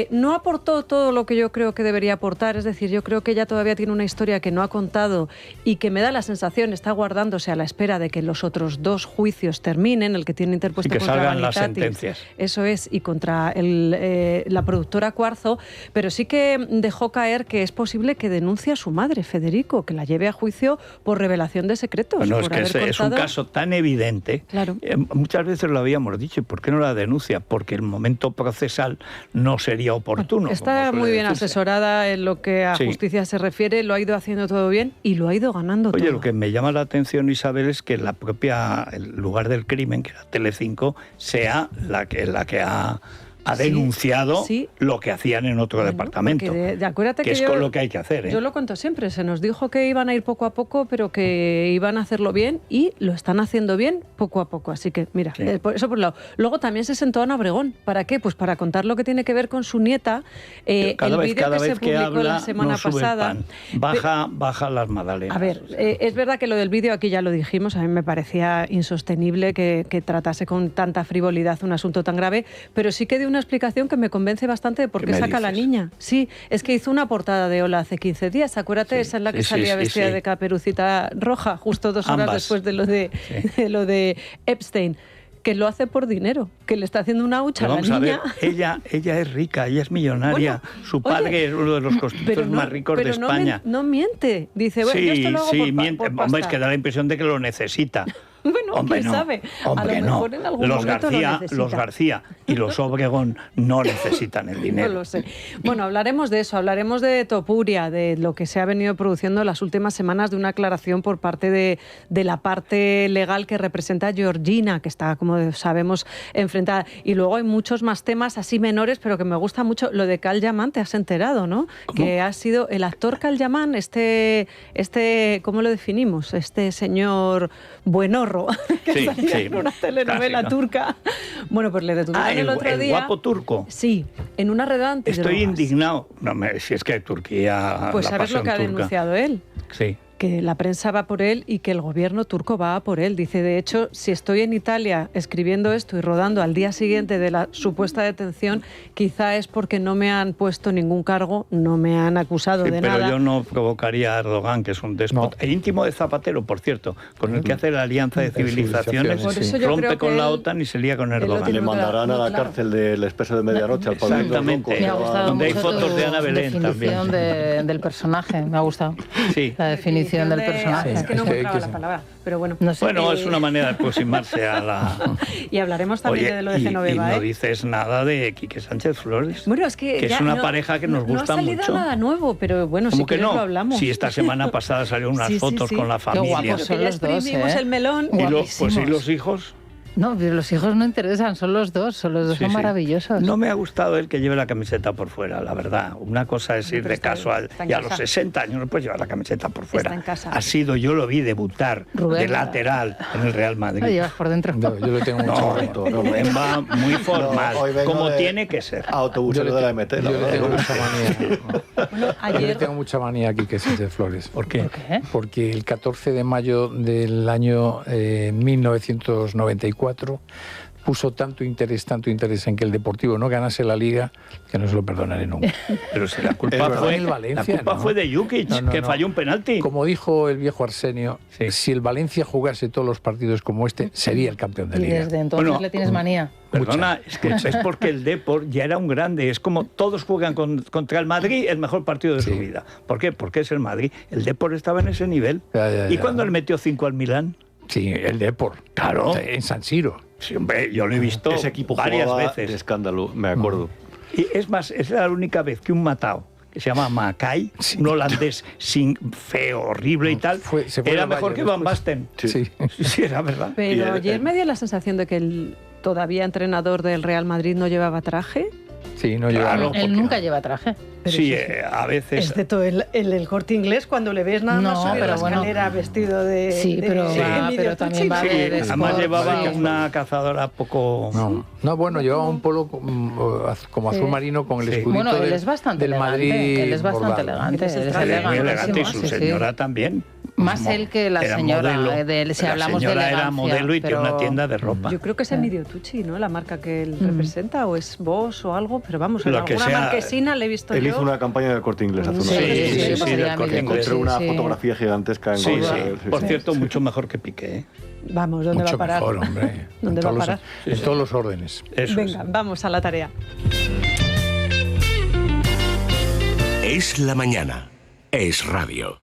No aportó todo lo que yo creo que debería aportar, es decir, yo creo que ella todavía tiene una historia que no ha contado y que me da la sensación está guardándose a la espera de que los otros 2 juicios terminen, el que tiene interpuesto y que contra salgan las Vanitatis, sentencias. eso es, y contra la productora Cuarzo, pero sí que dejó caer que es posible que denuncie a su madre, Federico, que la lleve a juicio por revelación de secretos. Bueno, por es que es un caso tan evidente. Claro. Muchas veces lo habíamos dicho, ¿y por qué no la denuncia? Porque el momento procesal no sería oportuno. Está muy bien decirse. asesorada en lo que a justicia se refiere, lo ha ido haciendo todo bien y lo ha ido ganando todo. Oye, lo que me llama la atención, Isabel, es que el lugar del crimen, que era Telecinco, sea la que ha denunciado lo que hacían en otro departamento. Acuérdate que es con lo que hay que hacer. Yo lo cuento siempre, se nos dijo que iban a ir poco a poco, pero que iban a hacerlo bien y lo están haciendo bien poco a poco. Así que, mira, eso por un lado. Luego también se sentó Ana Obregón. ¿Para qué? Pues para contar lo que tiene que ver con su nieta. El vídeo que se publicó la semana pasada. Baja las magdalenas. A ver, es verdad que lo del vídeo aquí ya lo dijimos, a mí me parecía insostenible que tratase con tanta frivolidad un asunto tan grave, pero sí que de una explicación que me convence bastante de por qué saca a la niña. Sí, es que hizo una portada de Hola hace 15 días, acuérdate, esa en la que salía vestida de Caperucita Roja, justo 2 horas después de lo de Epstein. Que lo hace por dinero, que le está haciendo una hucha a la niña. A ver, ella es rica, ella es millonaria. Bueno, su padre es uno de los constructores más ricos de España. No miente. Dice, bueno, yo esto lo hago miente. por pasta. Es que da la impresión de que lo necesita. Bueno, quién sabe. A lo mejor en algún momento lo necesita. Los García y los Obregón no necesitan el dinero. No lo sé. Bueno, hablaremos de eso, hablaremos de Topuria, de lo que se ha venido produciendo en las últimas semanas, de una aclaración por parte de la parte legal que representa a Georgina, que está, como sabemos, enfrentada. Y luego hay muchos más temas así menores, pero que me gusta mucho. Lo de Cal Yaman, te has enterado, ¿no? ¿Cómo? Que ha sido el actor Cal Yaman, ¿cómo lo definimos? Este señor buenorro que salía en una telenovela turca. Bueno, pues le detuvieron el otro día. ¿El guapo turco? Sí, en una red antidrogas. Estoy indignado. No, si es que Turquía... Pues ¿sabes lo que ha denunciado él? Sí. Que la prensa va por él y que el gobierno turco va por él. Dice, de hecho, si estoy en Italia escribiendo esto y rodando al día siguiente de la supuesta detención, quizá es porque no me han puesto ningún cargo, no me han acusado de nada. Pero yo no provocaría a Erdogan, que es un déspota, íntimo de Zapatero, por cierto, con el que hace la alianza de civilizaciones, rompe con la OTAN y se lía con Erdogan. Le mandarán a la cárcel del Expreso de Medianoche al Pablo. Exactamente. Me ha gustado donde hay mucho fotos de Ana Belén definición también. del personaje, me ha gustado. Sí. La definición del personaje. Es que no encontraba la palabra, pero bueno. No sé, bueno, es una manera de aproximarse a la... Y hablaremos también de lo de Genoveva. Y no dices nada de Quique Sánchez Flores. Bueno, es que es una pareja que nos gusta mucho. No ha salido nada nuevo, pero bueno, si quieres lo hablamos. Sí, esta semana pasada salieron unas fotos con la familia. Qué guapos son los dos, el melón. Pues ¿y los hijos? No, pero los hijos no interesan, son los dos son maravillosos. No me ha gustado el que lleve la camiseta por fuera, la verdad. Una cosa es ir de casual y a los 60 años no puedes llevar la camiseta por fuera. Está en casa. Yo lo vi debutar de lateral en el Real Madrid. Lo llevas por dentro. No, yo lo tengo mucho. Rubén va muy formal, como tiene que ser. Autobusero de la MT. Yo le tengo mucha manía. Yo le tengo mucha manía aquí que Sánchez Flores. ¿Por qué? Porque el 14 de mayo del año 1994 puso tanto interés en que el Deportivo no ganase la Liga que no se lo perdonaré nunca. Pero si la culpa fue de Jukic, que falló un penalti. Como dijo el viejo Arsenio, si el Valencia jugase todos los partidos como este, sería el campeón de Liga. Y desde entonces le tienes manía. Perdona, es porque el Depor ya era un grande. Es como todos juegan contra el Madrid el mejor partido de su vida. ¿Por qué? Porque es el Madrid. El Depor estaba en ese nivel. ¿Y cuándo le metió 5 al Milán? Sí, el Depor. Claro. En San Siro. Sí, hombre, yo lo he visto ese equipo varias veces. De escándalo, me acuerdo. Y es más, es la única vez que un matao, que se llama Mackay, un holandés feo, horrible y tal, era mejor que Van Basten. Sí, era verdad. Pero ayer me dio la sensación de que el todavía entrenador del Real Madrid no llevaba traje. Sí, no lleva. Él nunca lleva traje. Sí, a veces. Excepto el Corte Inglés, cuando le ves nada más subir la escalera vestido de. Sí, pero también va de además llevaba una cazadora poco. No, bueno, llevaba un polo como azul marino con el escudito él es bastante del Madrid. Él es bastante elegante. Muy elegante y su señora también. Más él que la señora. Modelo. Si hablamos de elegancia, era modelo y tiene una tienda de ropa. Yo creo que es Emilio Tucci, ¿no? La marca que él representa, o es Bosch o algo, pero vamos, en Lo que alguna sea, marquesina le he visto Él yo. hizo una campaña del Corte Inglés hace unos Sí, años. del Corte Inglés. Encontré una fotografía gigantesca en Google. Por cierto, mucho mejor que Piqué, ¿eh? Vamos, ¿dónde Mucho va a parar? mejor, hombre. ¿Dónde va a parar? En todos los órdenes. Venga, vamos a la tarea. Es la mañana. Es radio.